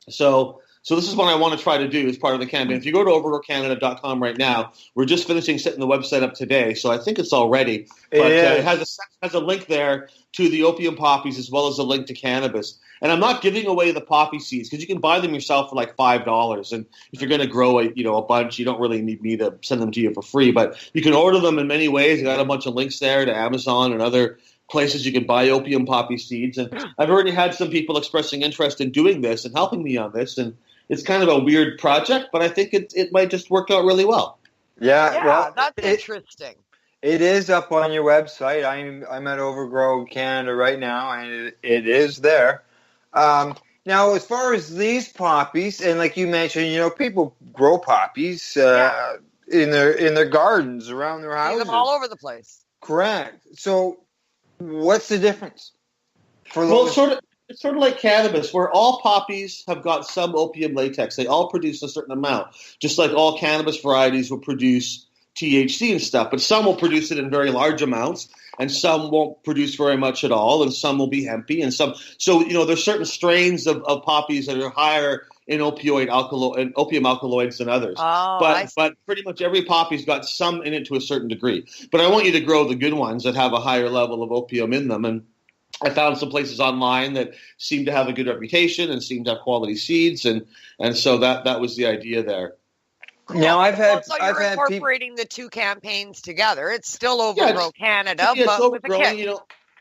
Speaker 10: So this is what I want to try to do as part of the campaign. If you go to overgrocanada.com right now, we're just finishing setting the website up today, so I think it's all ready. But it has a link there to the opium poppies as well as a link to cannabis. And I'm not giving away the poppy seeds because you can buy them yourself for like $5. And if you're going to grow a bunch, you don't really need me to send them to you for free. But you can order them in many ways. I got a bunch of links there to Amazon and other places you can buy opium poppy seeds. And I've already had some people expressing interest in doing this and helping me on this. And it's kind of a weird project, but I think it might just work out really well.
Speaker 8: Yeah, well,
Speaker 9: that's interesting.
Speaker 8: It is up on your website. I'm at Overgrow Canada right now, and it is there. Now, as far as these poppies, and like you mentioned, people grow poppies in their gardens around their houses.
Speaker 9: See them all over the place.
Speaker 8: Correct. So, what's the difference?
Speaker 10: It's sort of like cannabis, where all poppies have got some opium latex. They all produce a certain amount, just like all cannabis varieties will produce THC and stuff. But some will produce it in very large amounts, and some won't produce very much at all, and some will be hempy, and some. So there's certain strains of poppies that are higher in opium alkaloids than others. But pretty much every poppy's got some in it to a certain degree. But I want you to grow the good ones that have a higher level of opium in them, and I found some places online that seem to have a good reputation and seem to have quality seeds, and so that was the idea there.
Speaker 8: Now
Speaker 9: you're incorporating the two campaigns together. It's still Overgrow Canada, but with a kick.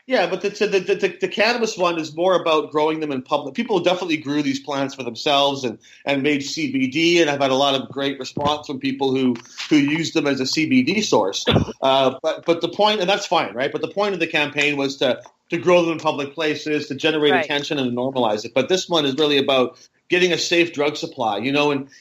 Speaker 10: But the cannabis one is more about growing them in public. People definitely grew these plants for themselves and made CBD, and I've had a lot of great response from people who used them as a CBD source. But the point, and that's fine, right? But the point of the campaign was to grow them in public places, to generate attention and normalize it. But this one is really about getting a safe drug supply. In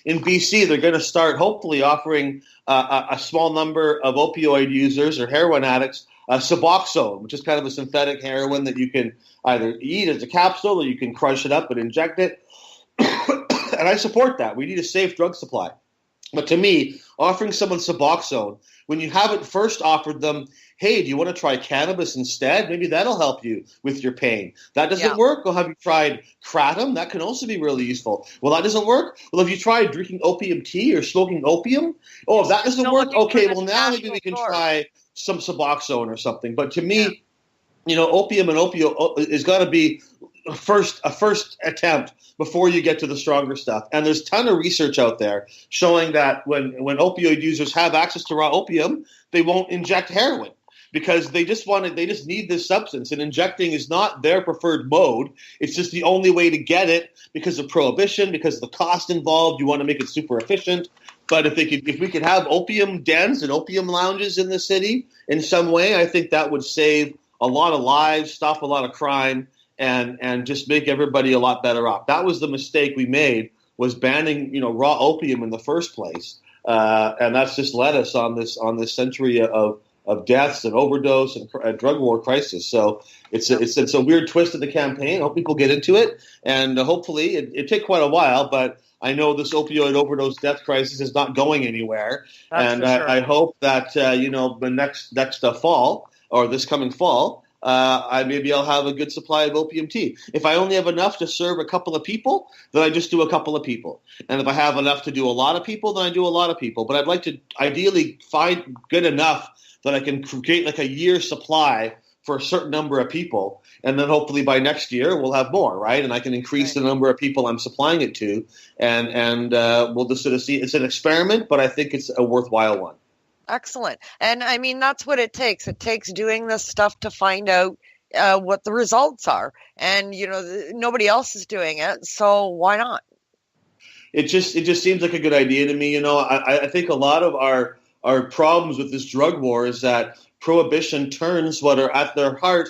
Speaker 10: BC, they're going to start hopefully offering a small number of opioid users or heroin addicts Suboxone, which is kind of a synthetic heroin that you can either eat as a capsule or you can crush it up and inject it. And I support that. We need a safe drug supply. But to me, offering someone Suboxone, when you haven't first offered them, hey, do you want to try cannabis instead? Maybe that'll help you with your pain. That doesn't work? Well, have you tried kratom? That can also be really useful. Well, that doesn't work? Well, have you tried drinking opium tea or smoking opium? Oh, if that doesn't work, okay, well, now maybe we can try some Suboxone or something. But to me, opium and opioid is got to be a first attempt before you get to the stronger stuff. And there's a ton of research out there showing that when opioid users have access to raw opium, they won't inject heroin because they just need this substance. And injecting is not their preferred mode. It's just the only way to get it because of prohibition, because of the cost involved. You want to make it super efficient. But if we could have opium dens and opium lounges in the city in some way, I think that would save a lot of lives, stop a lot of crime, and just make everybody a lot better off. That was the mistake we made, was banning raw opium in the first place. and that's just led us on this century of deaths and overdose and drug war crisis. So it's a weird twist of the campaign. I hope people get into it, and hopefully it take quite a while, but I know this opioid overdose death crisis is not going anywhere.
Speaker 9: That's
Speaker 10: and
Speaker 9: for sure.
Speaker 10: I hope that the next fall or this coming fall, I'll have a good supply of opium tea. If I only have enough to serve a couple of people, then I just do a couple of people. And if I have enough to do a lot of people, then I do a lot of people. But I'd like to ideally find good enough that I can create like a year's supply for a certain number of people, and then hopefully by next year we'll have more, right? And I can increase the number of people I'm supplying it to, and we'll just sort of see. It's an experiment, but I think it's a worthwhile one.
Speaker 9: Excellent. And I mean, that's what it takes. It takes doing this stuff to find out what the results are. And, nobody else is doing it, so why not? It just
Speaker 10: seems like a good idea to me. I think a lot of our problems with this drug war is that prohibition turns what are at their heart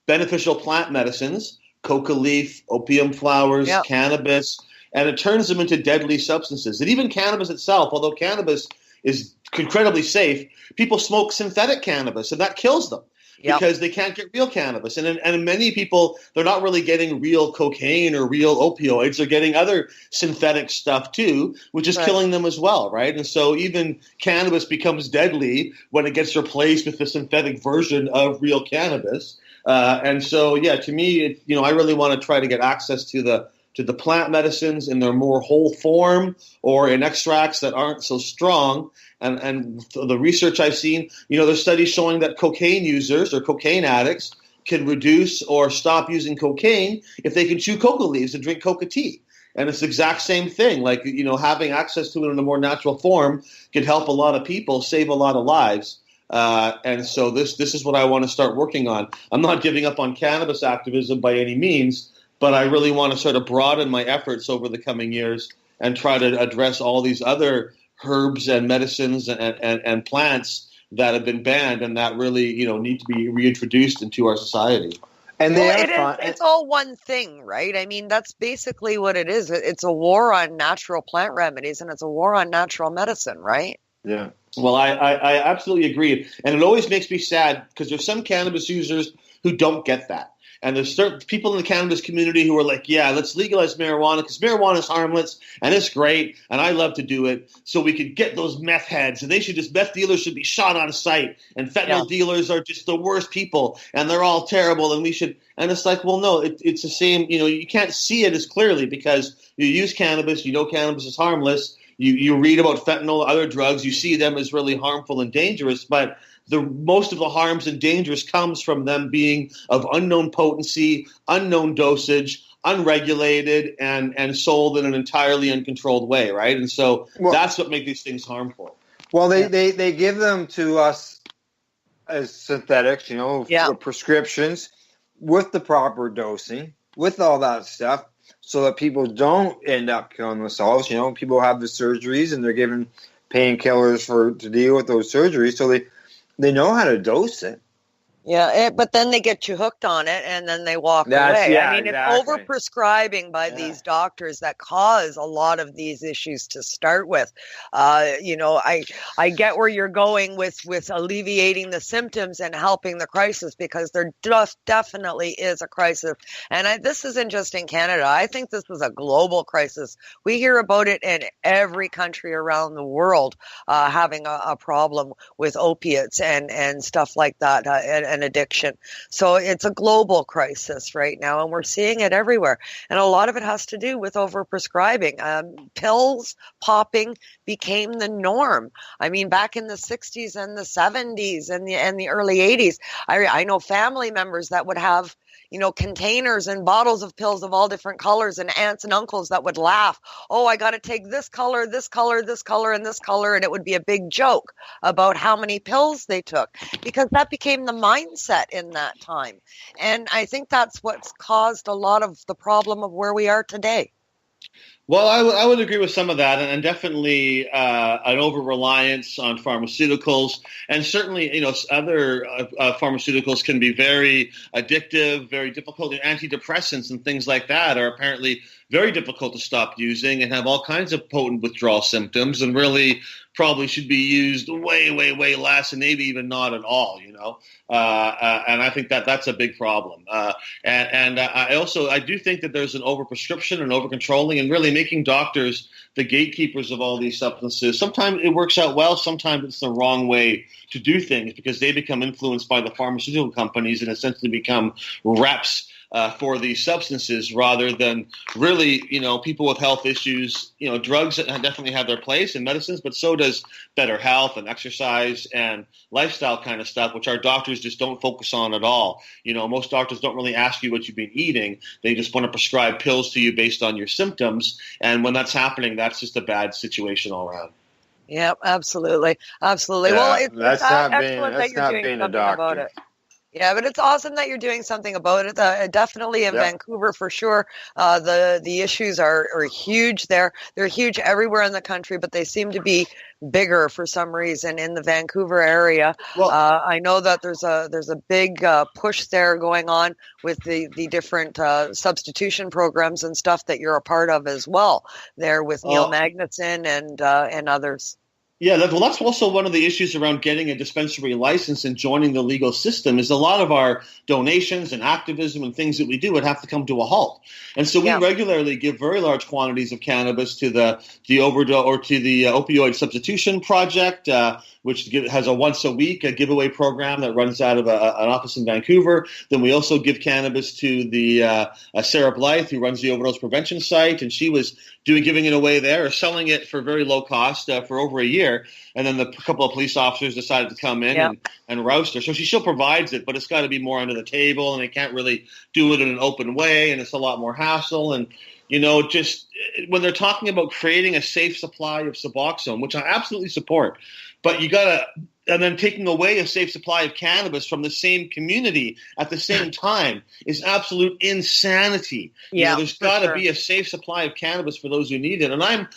Speaker 10: beneficial plant medicines, coca leaf, opium flowers, cannabis, and it turns them into deadly substances. And even cannabis itself, although cannabis is incredibly safe, people smoke synthetic cannabis, and that kills them because they can't get real cannabis. And many people, they're not really getting real cocaine or real opioids. They're getting other synthetic stuff too, which is killing them as well, right? And so even cannabis becomes deadly when it gets replaced with the synthetic version of real cannabis. And so, to me, I really want to try to get access to the plant medicines in their more whole form or in extracts that aren't so strong. And the research I've seen, there's studies showing that cocaine users or cocaine addicts can reduce or stop using cocaine if they can chew coca leaves and drink coca tea. And it's the exact same thing. Like, having access to it in a more natural form can help a lot of people, save a lot of lives. And so this is what I want to start working on. I'm not giving up on cannabis activism by any means, but I really want to sort of broaden my efforts over the coming years and try to address all these other herbs and medicines and plants that have been banned and that really, need to be reintroduced into our society.
Speaker 8: And
Speaker 9: it's all one thing, right? I mean, that's basically what it is. It's a war on natural plant remedies, and it's a war on natural medicine, right?
Speaker 10: Yeah. Well, I absolutely agree. And it always makes me sad because there's some cannabis users who don't get that. And there's certain people in the cannabis community who are like, let's legalize marijuana because marijuana is harmless and it's great and I love to do it so we could get those meth heads and meth dealers should be shot on sight and fentanyl dealers are just the worst people and they're all terrible and we should – and it's like, well, no, it's the same – you can't see it as clearly because you use cannabis, cannabis is harmless. You read about fentanyl, other drugs, you see them as really harmful and dangerous, but – most of the harms and dangers comes from them being of unknown potency, unknown dosage, unregulated, and sold in an entirely uncontrolled way, right? And so that's what makes these things harmful.
Speaker 8: Well, they give them to us as synthetics, prescriptions with the proper dosing, with all that stuff, so that people don't end up killing themselves. People have the surgeries and they're given painkillers to deal with those surgeries, so they know how to dose it.
Speaker 9: Yeah, but then they get you hooked on it and then they walk away. I mean, it's overprescribing by these doctors that cause a lot of these issues to start with. I get where you're going with alleviating the symptoms and helping the crisis because there definitely is a crisis. And this isn't just in Canada. I think this is a global crisis. We hear about it in every country around the world having a problem with opiates and stuff like that. And addiction. So it's a global crisis right now, and we're seeing it everywhere. And a lot of it has to do with overprescribing. Pills popping became the norm. I mean, back in the 60s and the 70s and the early 80s, I know family members that would have containers and bottles of pills of all different colors and aunts and uncles that would laugh. Oh, I got to take this color, this color, this color, and this color. And it would be a big joke about how many pills they took because that became the mindset in that time. And I think that's what's caused a lot of the problem of where we are today.
Speaker 10: Well, I would agree with some of that, and definitely an over-reliance on pharmaceuticals, and certainly, other pharmaceuticals can be very addictive, very difficult. Antidepressants and things like that are apparently very difficult to stop using and have all kinds of potent withdrawal symptoms and really probably should be used way, way, way less, and maybe even not at all, and I think that's a big problem. I do think that there's an overprescription and overcontrolling, and really making doctors the gatekeepers of all these substances. Sometimes it works out well, sometimes it's the wrong way to do things, because they become influenced by the pharmaceutical companies and essentially become reps for these substances, rather than really, people with health issues. Drugs definitely have their place in medicines, but so does better health and exercise and lifestyle kind of stuff, which our doctors just don't focus on at all. Most doctors don't really ask you what you've been eating. They just want to prescribe pills to you based on your symptoms. And when that's happening, that's just a bad situation all around.
Speaker 9: Yep, absolutely. Absolutely.
Speaker 8: Yeah,
Speaker 9: Well, it's
Speaker 8: that's not
Speaker 9: excellent that you're doing something about it. Yeah, but it's awesome that you're doing something about it. Definitely in Vancouver, for sure. The issues are huge there. They're huge everywhere in the country, but they seem to be bigger for some reason in the Vancouver area. Well, I know that there's a big push there going on with the different substitution programs and stuff that you're a part of as well. There with Neil Magnuson and others.
Speaker 10: Yeah, that's also one of the issues around getting a dispensary license and joining the legal system, is a lot of our donations and activism and things that we do would have to come to a halt. And so we regularly give very large quantities of cannabis to the overdose or to the opioid substitution project, which has a once a week giveaway program that runs out of an office in Vancouver. Then we also give cannabis to the Sarah Blythe, who runs the overdose prevention site, and she was giving it away there, or selling it for very low cost for over a year. And then a couple of police officers decided to come in and roust her. So she still provides it, but it's got to be more under the table, and they can't really do it in an open way, and it's a lot more hassle. And just when they're talking about creating a safe supply of Suboxone, which I absolutely support, but and then taking away a safe supply of cannabis from the same community at the same time is absolute insanity.
Speaker 9: Yeah,
Speaker 10: there's got to be a safe supply of cannabis for those who need it. And I'm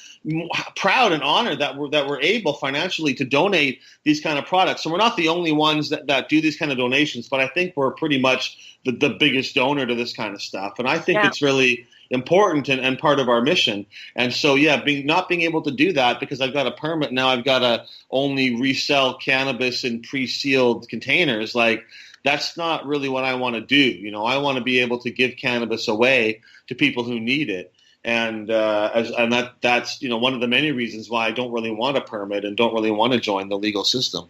Speaker 10: proud and honored that we're able financially to donate these kind of products. So we're not the only ones that do these kind of donations, but I think we're pretty much the biggest donor to this kind of stuff. And I think it's really important and part of our mission. And so, not being able to do that because I've got a permit now, I've got to only resell cannabis in pre-sealed containers. Like, that's not really what I want to do. I want to be able to give cannabis away to people who need it. And that's one of the many reasons why I don't really want a permit and don't really want to join the legal system.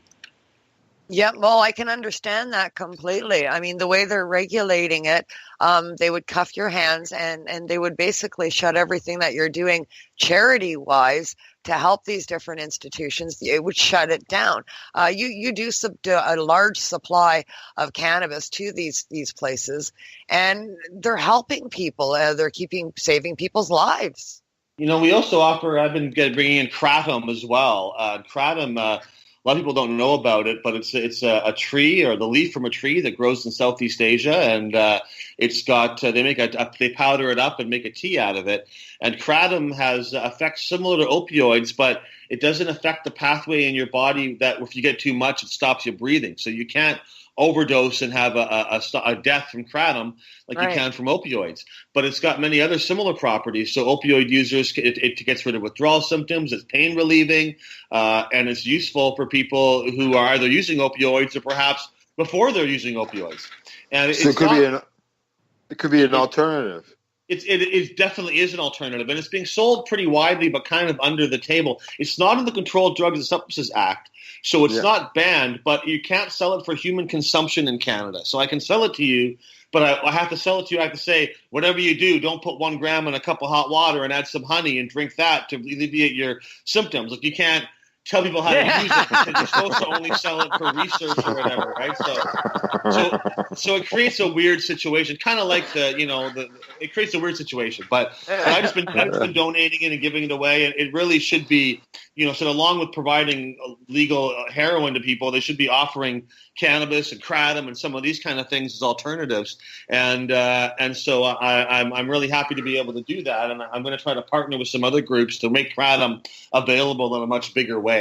Speaker 9: Yeah, well, I can understand that completely. I mean, the way they're regulating it, they would cuff your hands and they would basically shut everything that you're doing charity-wise to help these different institutions. It would shut it down. You do a large supply of cannabis to these places, and they're helping people. They're saving people's lives.
Speaker 10: We also offer, I've been bringing in kratom as well. Kratom, a lot of people don't know about it, but it's a tree, or the leaf from a tree that grows in Southeast Asia, and it's got they powder it up and make a tea out of it. And kratom has effects similar to opioids, but it doesn't affect the pathway in your body that if you get too much, it stops your breathing. So you can't overdose and have a death from kratom like you can from opioids. But it's got many other similar properties. So opioid users, it gets rid of withdrawal symptoms, it's pain relieving, and it's useful for people who are either using opioids or perhaps before they're using opioids. And
Speaker 8: so it could be an alternative.
Speaker 10: It definitely is an alternative, and it's being sold pretty widely, but kind of under the table. It's not in the Controlled Drugs and Substances Act, so it's not banned, but you can't sell it for human consumption in Canada. So I can sell it to you, but I have to sell it to you. I have to say, whatever you do, don't put 1 gram in a cup of hot water and add some honey and drink that to alleviate your symptoms. Like, you can't tell people how to use it because you're supposed to only sell it for research or whatever, right? So it creates a weird situation, kind of like it creates a weird situation. But I've just been donating it and giving it away, and it really should be, so along with providing legal heroin to people, they should be offering cannabis and kratom and some of these kind of things as alternatives. And so I'm really happy to be able to do that, and I'm going to try to partner with some other groups to make kratom available in a much bigger way.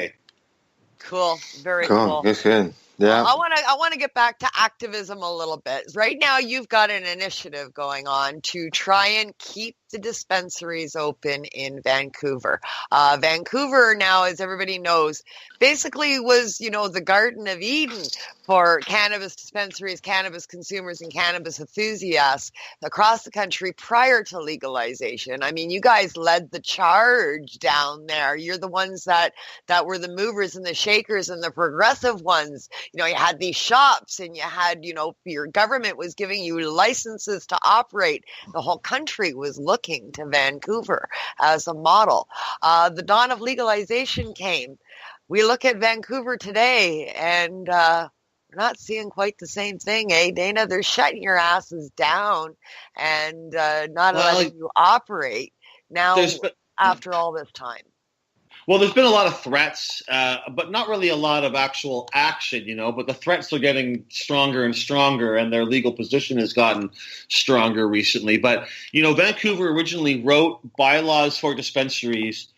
Speaker 9: Cool. Very cool.
Speaker 8: That's good. Yeah.
Speaker 9: I want to get back to activism a little bit. Right now, you've got an initiative going on to try and keep the dispensaries open in Vancouver. Vancouver now, as everybody knows, basically was, the Garden of Eden for cannabis dispensaries, cannabis consumers, and cannabis enthusiasts across the country prior to legalization. I mean, you guys led the charge down there. You're the ones that were the movers and the shakers and the progressive ones. You had these shops and you had, your government was giving you licenses to operate. The whole country was looking to Vancouver as a model. The dawn of legalization came. We look at Vancouver today and we're not seeing quite the same thing, eh, Dana? They're shutting your asses down and not letting you operate now after all this time.
Speaker 10: Well, there's been a lot of threats, but not really a lot of actual action, but the threats are getting stronger and stronger, and their legal position has gotten stronger recently. But, Vancouver originally wrote bylaws for dispensaries.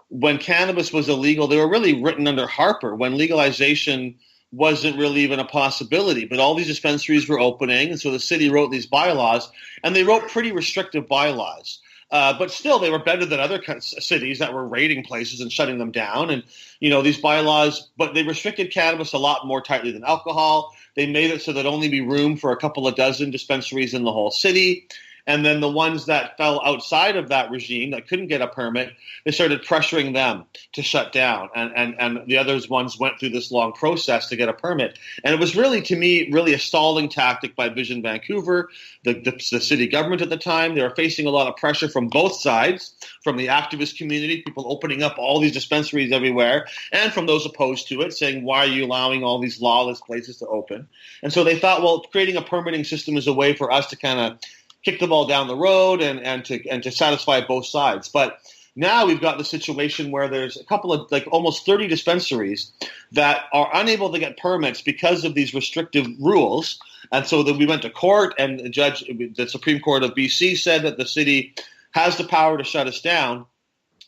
Speaker 10: When cannabis was illegal, they were really written under Harper, when legalization wasn't really even a possibility. But all these dispensaries were opening, and so the city wrote these bylaws, and they wrote pretty restrictive bylaws. But still, they were better than other cities that were raiding places and shutting them down. And, these bylaws, but they restricted cannabis a lot more tightly than alcohol. They made it so there'd only be room for a couple of dozen dispensaries in the whole city. And then the ones that fell outside of that regime that couldn't get a permit, they started pressuring them to shut down. And the other ones went through this long process to get a permit. And it was really, to me, really a stalling tactic by Vision Vancouver, the city government at the time. They were facing a lot of pressure from both sides, from the activist community, people opening up all these dispensaries everywhere, and from those opposed to it, saying, why are you allowing all these lawless places to open? And so they thought, well, creating a permitting system is a way for us to kind of kick the ball down the road and to satisfy both sides. But now we've got the situation where there's a couple of almost 30 dispensaries that are unable to get permits because of these restrictive rules. And so then we went to court, and the Supreme Court of BC said that the city has the power to shut us down.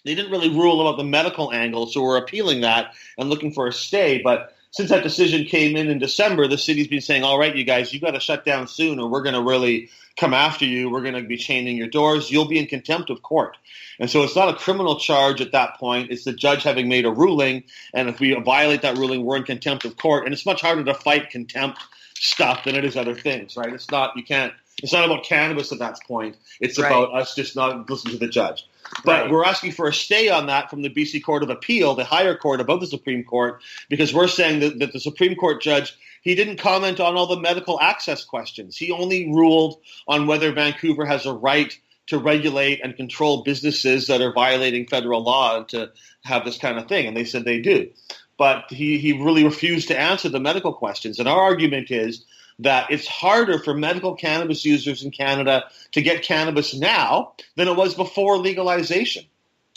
Speaker 10: They didn't really rule about the medical angle, so we're appealing that and looking for a stay. But since that decision came in December, the city's been saying, all right, you guys, you got to shut down soon or we're going to really come after you. We're going to be chaining your doors. You'll be in contempt of court. And so it's not a criminal charge at that point. It's the judge having made a ruling. And if we violate that ruling, we're in contempt of court. And it's much harder to fight contempt stuff than it is other things, right? It's not about cannabis at that point. It's about us just not listening to the judge. But we're asking for a stay on that from the BC Court of Appeal, the higher court above the Supreme Court, because we're saying that the Supreme Court judge, he didn't comment on all the medical access questions. He only ruled on whether Vancouver has a right to regulate and control businesses that are violating federal law and to have this kind of thing. And they said they do. But he really refused to answer the medical questions. And our argument is that it's harder for medical cannabis users in Canada to get cannabis now than it was before legalization.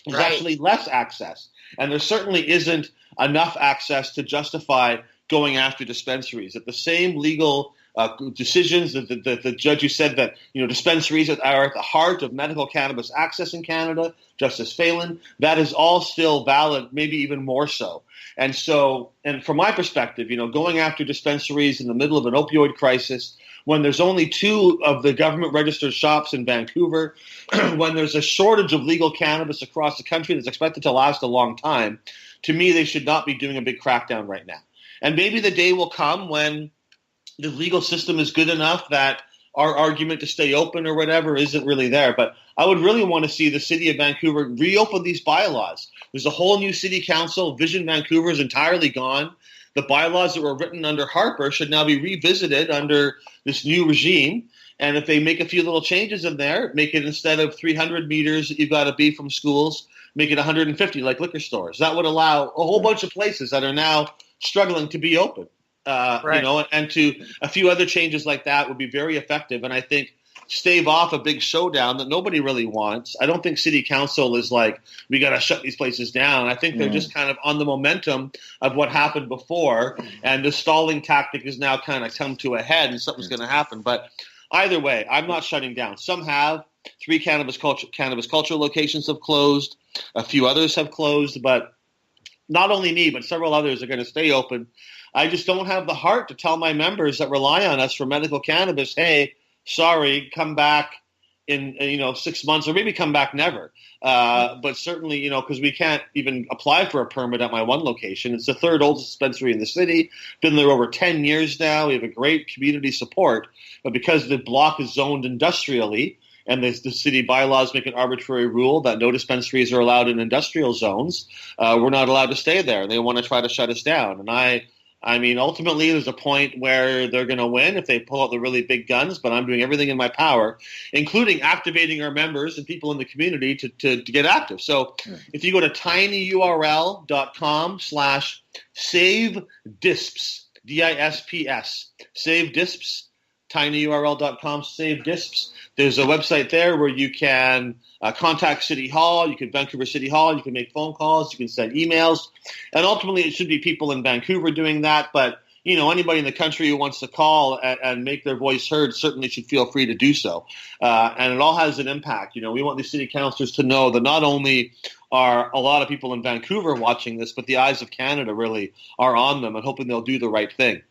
Speaker 10: There's actually less access. And there certainly isn't enough access to justify going after dispensaries. At the same legal decisions, the judge who said that dispensaries are at the heart of medical cannabis access in Canada, Justice Phelan, that is all still valid, maybe even more so. And so, and from my perspective, going after dispensaries in the middle of an opioid crisis, when there's only 2 of the government-registered shops in Vancouver, when there's a shortage of legal cannabis across the country that's expected to last a long time, to me, they should not be doing a big crackdown right now. And maybe the day will come when the legal system is good enough that our argument to stay open or whatever isn't really there. But I would really want to see the city of Vancouver reopen these bylaws. There's a whole new city council. Vision Vancouver is entirely gone. The bylaws that were written under Harper should now be revisited under this new regime. And if they make a few little changes in there, make it instead of 300 meters that you've got to be from schools, make it 150 like liquor stores. That would allow a whole bunch of places that are now struggling to be open. And to a few other changes like that would be very effective. And I think stave off a big showdown that nobody really wants. I don't think city council is like, we got to shut these places down. I think they're just kind of on the momentum of what happened before. And the stalling tactic is now kind of come to a head and something's going to happen. But either way, I'm not shutting down. Some have. 3 cannabis culture locations have closed. A few others have closed. But not only me, but several others are going to stay open. I just don't have the heart to tell my members that rely on us for medical cannabis, hey, sorry, come back in 6 months, or maybe come back never. But certainly, because we can't even apply for a permit at my one location. It's the third oldest dispensary in the city. Been there over 10 years now. We have a great community support. But because the block is zoned industrially, and the city bylaws make an arbitrary rule that no dispensaries are allowed in industrial zones, we're not allowed to stay there. They want to try to shut us down. And I mean, ultimately, there's a point where they're going to win if they pull out the really big guns, but I'm doing everything in my power, including activating our members and people in the community to get active. So if you go to tinyurl.com/savedisps, DISPS, save disps, tinyurl.com, save disps. There's a website there where you can contact City Hall. You can Vancouver City Hall. You can make phone calls. You can send emails. And ultimately, it should be people in Vancouver doing that. But, anybody in the country who wants to call and make their voice heard certainly should feel free to do so. And it all has an impact. We want these city councillors to know that not only are a lot of people in Vancouver watching this, but the eyes of Canada really are on them and hoping they'll do the right thing.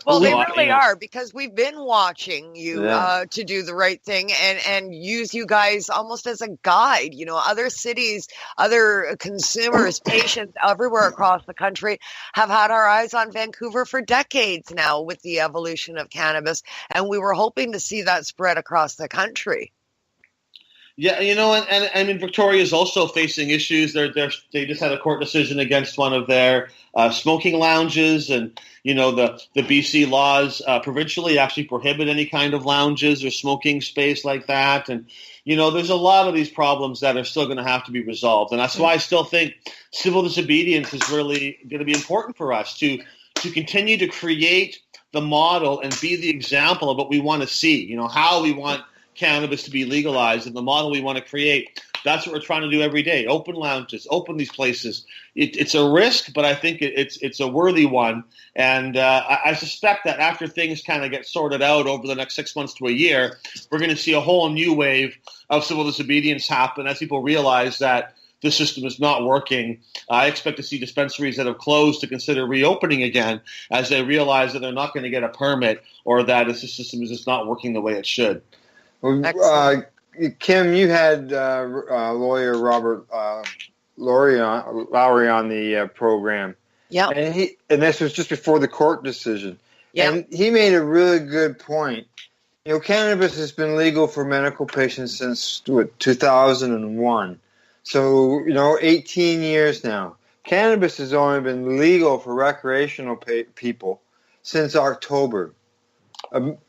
Speaker 9: Well, they really are, because we've been watching you to do the right thing and use you guys almost as a guide. Other cities, other consumers, patients everywhere across the country have had our eyes on Vancouver for decades now with the evolution of cannabis, and we were hoping to see that spread across the country.
Speaker 10: Yeah, and I mean, Victoria is also facing issues. They just had a court decision against one of their smoking lounges, and the BC laws provincially actually prohibit any kind of lounges or smoking space like that. And there's a lot of these problems that are still going to have to be resolved, and that's why I still think civil disobedience is really going to be important for us to continue to create the model and be the example of what we want to see. How we want cannabis to be legalized and the model we want to create. That's what we're trying to do every day. Open lounges, open these places. It's a risk, but I think it's a worthy one. And I suspect that after things kind of get sorted out over the next 6 months to a year, we're going to see a whole new wave of civil disobedience happen as people realize that the system is not working. I expect to see dispensaries that have closed to consider reopening again as they realize that they're not going to get a permit or that the system is just not working the way it should.
Speaker 8: Well, Kim, you had lawyer Robert Lowry on the program.
Speaker 9: Yeah.
Speaker 8: And this was just before the court decision.
Speaker 9: Yeah.
Speaker 8: And he made a really good point. Cannabis has been legal for medical patients since 2001. So, 18 years now. Cannabis has only been legal for recreational people since October.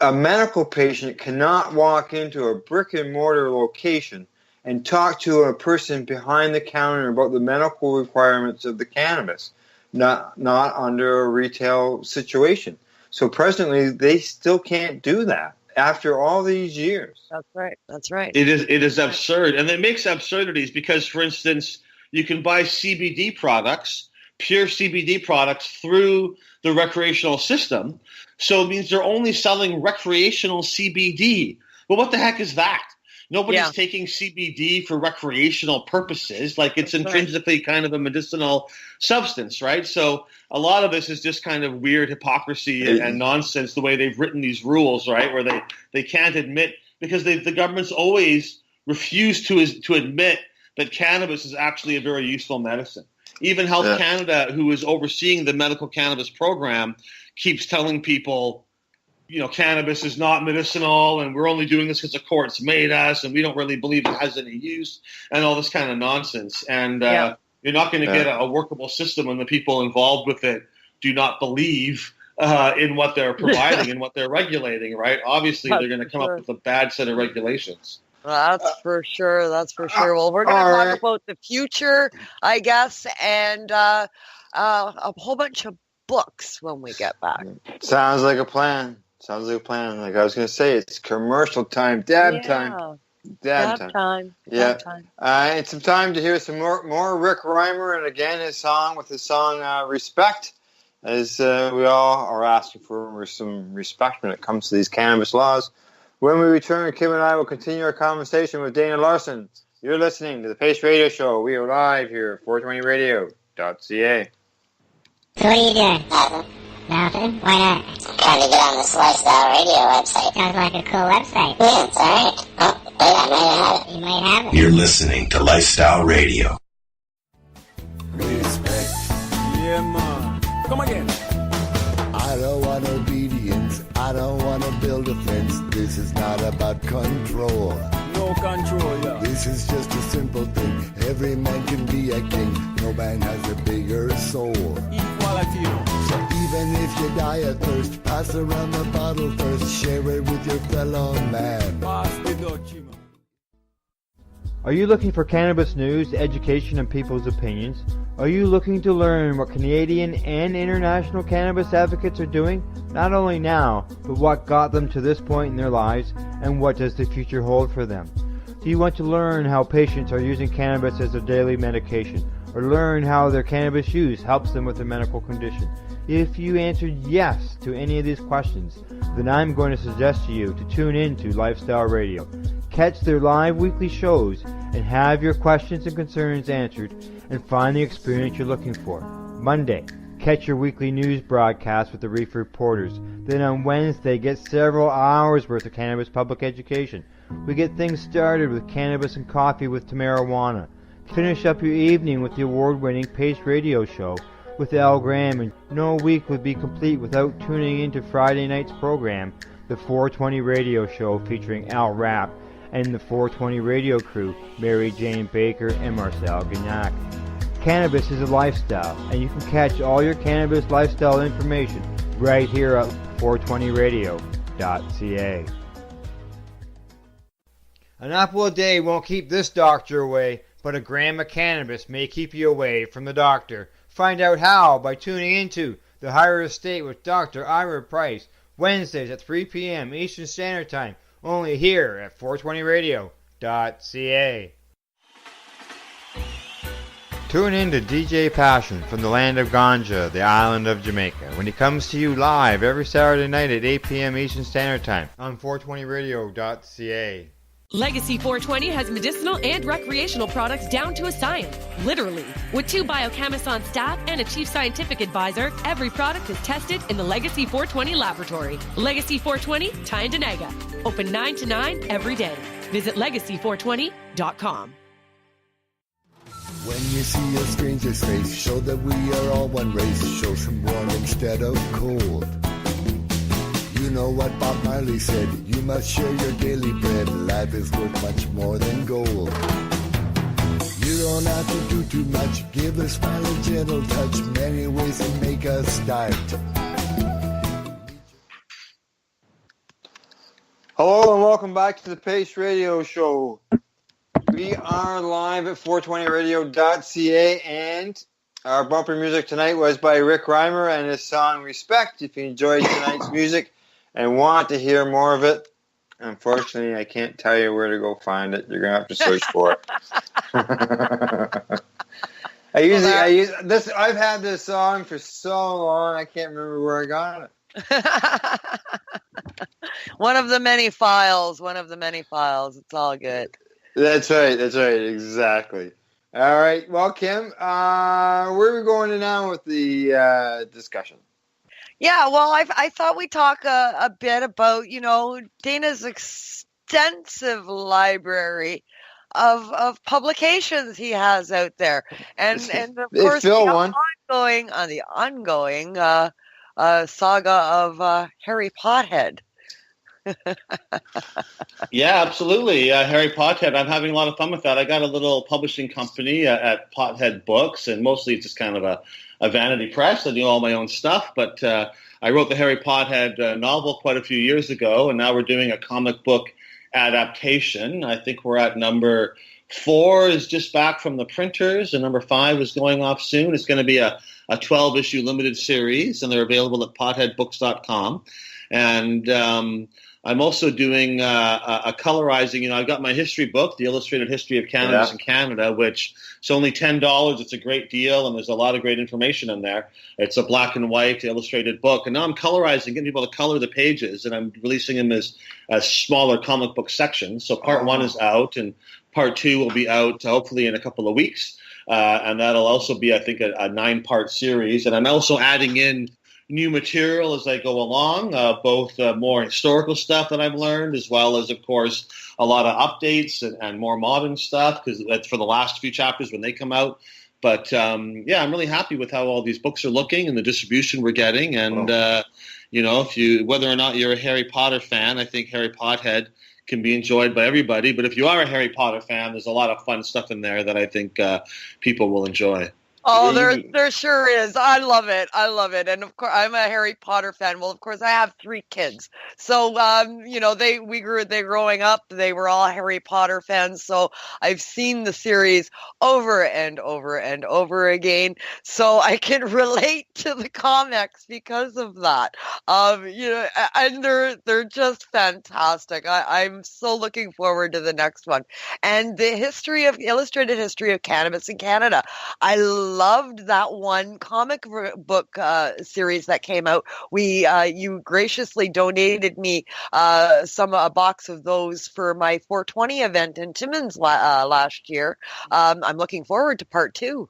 Speaker 8: A medical patient cannot walk into a brick-and-mortar location and talk to a person behind the counter about the medical requirements of the cannabis, not under a retail situation. So presently, they still can't do that after all these years.
Speaker 9: That's right.
Speaker 10: It is absurd, and it makes absurdities because, for instance, you can buy CBD products, pure CBD products, through the recreational system. So it means they're only selling recreational CBD. Well, what the heck is that? Nobody's taking CBD for recreational purposes. Like, it's intrinsically kind of a medicinal substance, right? So a lot of this is just kind of weird hypocrisy and nonsense, the way they've written these rules, right? Where they can't admit, because the government's always refused to admit that cannabis is actually a very useful medicine. Even Health Canada, who is overseeing the medical cannabis program, keeps telling people, cannabis is not medicinal, and we're only doing this because the courts made us, and we don't really believe it has any use, and all this kind of nonsense. And you're not going to get a workable system when the people involved with it do not believe in what they're providing and what they're regulating, right? Obviously, they're going to come up with a bad set of regulations.
Speaker 9: That's for sure. Well, we're going to talk about the future, I guess, and a whole bunch of books when we get back.
Speaker 8: Sounds like a plan. Like I was going to say, it's commercial time, dab time. Yeah. It's some time to hear some more Rick Reimer, and again his song Respect, as we all are asking for some respect when it comes to these cannabis laws. When we return, Kim and I will continue our conversation with Dana Larsen. You're listening to the Pace Radio Show. We are live here at 420radio.ca.
Speaker 3: So what are you doing? Nothing. Why not?
Speaker 4: Trying to get on this Lifestyle Radio website.
Speaker 3: Sounds like a cool website.
Speaker 4: Yeah, it's alright. Oh, You might have it.
Speaker 5: You're listening to Lifestyle Radio.
Speaker 7: Respect.
Speaker 11: Yeah, man. Come again.
Speaker 7: I don't want obedience. I don't want to build a fence. This is not about control.
Speaker 11: No control, yeah.
Speaker 7: This is just a simple thing. Every man can be a king. No man has a bigger soul.
Speaker 11: Equality.
Speaker 7: So even if you die of thirst, pass around the bottle first. Share it with your fellow man.
Speaker 11: Pass the Dutchie, man.
Speaker 13: Are you looking for cannabis news, education, and people's opinions? Are you looking to learn what Canadian and international cannabis advocates are doing, not only now, but what got them to this point in their lives, and what does the future hold for them? Do you want to learn how patients are using cannabis as their daily medication, or learn how their cannabis use helps them with their medical condition? If you answered yes to any of these questions, then I'm going to suggest to you to tune in to Lifestyle Radio. Catch their live weekly shows and have your questions and concerns answered and find the experience you're looking for. Monday, catch your weekly news broadcast with the Reef Reporters. Then on Wednesday, get several hours worth of cannabis public education. We get things started with Cannabis and Coffee with Tamarawana. Finish up your evening with the award-winning Pace Radio Show with Al Graham, and no week would be complete without tuning into Friday night's program, the 420 Radio Show featuring Al Rapp and the 420 Radio crew, Mary Jane Baker and Marcel Gignac. Cannabis is a lifestyle, and you can catch all your cannabis lifestyle information right here at 420radio.ca. An apple a day won't keep this doctor away, but a gram of cannabis may keep you away from the doctor. Find out how by tuning into The Higher Estate with Dr. Ira Price, Wednesdays at 3 p.m. Eastern Standard Time, only here at 420radio.ca. Tune in to DJ Passion from the land of Ganja, the island of Jamaica, when he comes to you live every Saturday night at 8 p.m. Eastern Standard Time on 420radio.ca.
Speaker 2: Legacy 420 has medicinal and recreational products down to a science, literally. With 2 biochemists on staff and a chief scientific advisor, every product is tested in the Legacy 420 laboratory. Legacy 420, Tyndanaga. Open 9 to 9 every day. Visit legacy420.com.
Speaker 7: When you see a stranger's face, show that we are all one race. Show some warm instead of cold. You know what Bob Marley said, you must share your daily bread. Life is worth much more than gold. You don't have to do too much, give a smile a gentle touch. Many ways to make us start.
Speaker 8: Hello and welcome back to the Pace Radio Show. We are live at 420radio.ca, and our bumper music tonight was by Rick Reimer and his song Respect. If you enjoyed tonight's music and want to hear more of it, unfortunately, I can't tell you where to go find it. You're going to have to search for it. I've had this song for so long, I can't remember where I got it.
Speaker 9: One of the many files. It's all good.
Speaker 8: That's right, exactly. All right, well, Kim, where are we going to now with the discussion?
Speaker 9: Yeah, well, I thought we'd talk a bit about, Dana's extensive library of publications he has out there. And of course, the ongoing saga of Harry Pothead.
Speaker 10: Yeah, absolutely. Harry Pothead, I'm having a lot of fun with that. I got a little publishing company at Pothead Books, and mostly it's just kind of a vanity press. I do all my own stuff, but I wrote the Harry Pothead novel quite a few years ago, and now we're doing a comic book adaptation. I think we're at number 4 is just back from the printers, and number 5 is going off soon. It's going to be a 12-issue limited series, and they're available at potheadbooks.com. And I'm also doing a colorizing. I've got my history book, The Illustrated History of Cannabis in Canada, which is only $10. It's a great deal, and there's a lot of great information in there. It's a black and white illustrated book. And now I'm colorizing, getting people to color the pages, and I'm releasing them as smaller comic book sections. So part 1 is out, and part 2 will be out hopefully in a couple of weeks. And that'll also be, I think, a 9-part series. And I'm also adding in new material as I go along, both more historical stuff that I've learned, as well as, of course, a lot of updates and more modern stuff, because that's for the last few chapters when they come out. But, I'm really happy with how all these books are looking and the distribution we're getting. And, whether or not you're a Harry Potter fan, I think Harry Pothead can be enjoyed by everybody. But if you are a Harry Potter fan, there's a lot of fun stuff in there that I think people will enjoy.
Speaker 9: Oh, there sure is. I love it. And of course, I'm a Harry Potter fan. Well, of course, I have 3 kids. So, they're growing up. They were all Harry Potter fans. So I've seen the series over and over and over again. So I can relate to the comics because of that. And they're just fantastic. I'm so looking forward to the next one. And the illustrated history of cannabis in Canada. I loved that one comic book series that came out. You graciously donated me a box of those for my 420 event in Timmins last year. I'm looking forward to part 2.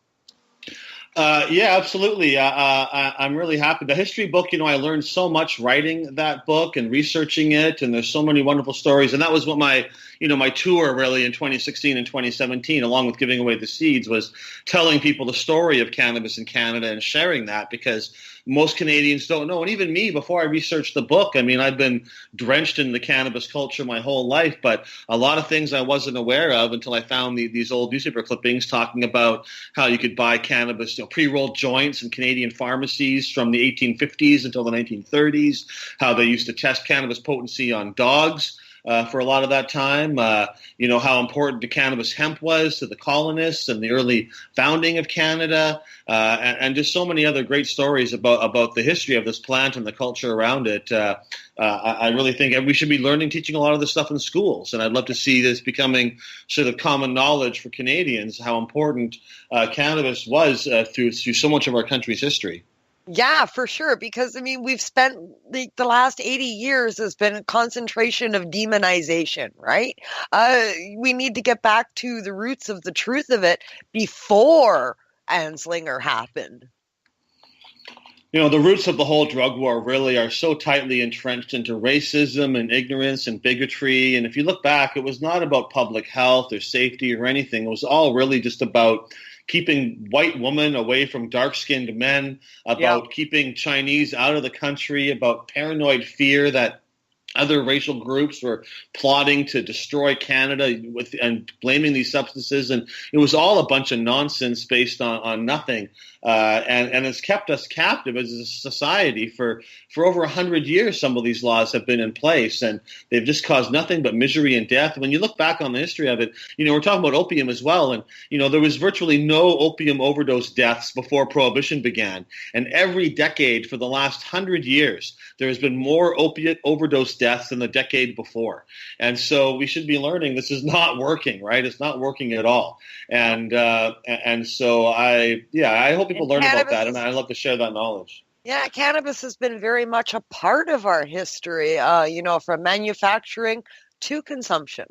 Speaker 10: Yeah, absolutely. I'm really happy. The history book, I learned so much writing that book and researching it, and there's so many wonderful stories. And that was what my tour really in 2016 and 2017, along with giving away the seeds, was telling people the story of cannabis in Canada and sharing that, because most Canadians don't know. And even me, before I researched the book, I've been drenched in the cannabis culture my whole life, but a lot of things I wasn't aware of until I found these old newspaper clippings talking about how you could buy cannabis, pre-rolled joints in Canadian pharmacies from the 1850s until the 1930s, how they used to test cannabis potency on dogs. For a lot of that time, how important the cannabis hemp was to the colonists and the early founding of Canada, and just so many other great stories about the history of this plant and the culture around it. I really think we should be teaching a lot of this stuff in schools, and I'd love to see this becoming sort of common knowledge for Canadians, how important cannabis was through so much of our country's history.
Speaker 9: Yeah, for sure. Because, we've spent the last 80 years has been a concentration of demonization, right? We need to get back to the roots of the truth of it before Anslinger happened.
Speaker 10: The roots of the whole drug war really are so tightly entrenched into racism and ignorance and bigotry. And if you look back, it was not about public health or safety or anything. It was all really just about keeping white women away from dark-skinned men, about keeping Chinese out of the country, about paranoid fear that other racial groups were plotting to destroy Canada and blaming these substances. And it was all a bunch of nonsense based on nothing. And it's kept us captive as a society for over 100 years. Some of these laws have been in place, and they've just caused nothing but misery and death. When you look back on the history of it, we're talking about opium as well. And, there was virtually no opium overdose deaths before Prohibition began. And every decade for the last 100 years, there has been more opiate overdose deaths than the decade before. And so we should be learning this is not working, right? It's not working at all. And so I hope people learn about that, and I love to share that knowledge.
Speaker 9: Yeah, cannabis has been very much a part of our history, from manufacturing to consumption.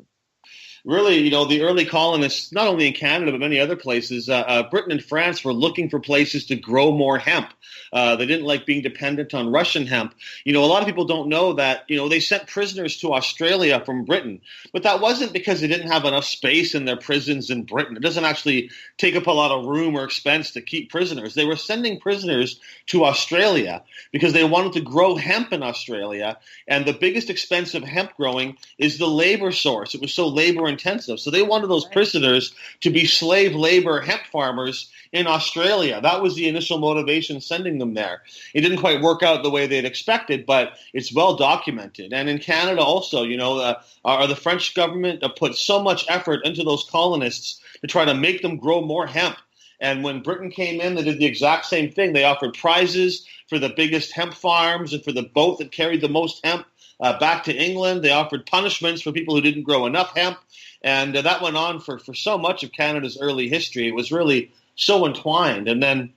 Speaker 10: Really, the early colonists, not only in Canada but many other places, Britain and France were looking for places to grow more hemp. They didn't like being dependent on Russian hemp. A lot of people don't know that, they sent prisoners to Australia from Britain, but that wasn't because they didn't have enough space in their prisons in Britain. It doesn't actually take up a lot of room or expense to keep prisoners. They were sending prisoners to Australia because they wanted to grow hemp in Australia, and the biggest expense of hemp growing is the labor source. It was so labor intensive. So they wanted those prisoners to be slave labor hemp farmers in Australia. That was the initial motivation sending them there. It didn't quite work out the way they'd expected, but it's well documented. And in Canada also, the French government put so much effort into those colonists to try to make them grow more hemp. And when Britain came in, they did the exact same thing. They offered prizes for the biggest hemp farms and for the boat that carried the most hemp back to England. They offered punishments for people who didn't grow enough hemp. And that went on for so much of Canada's early history. It was really so entwined. And then,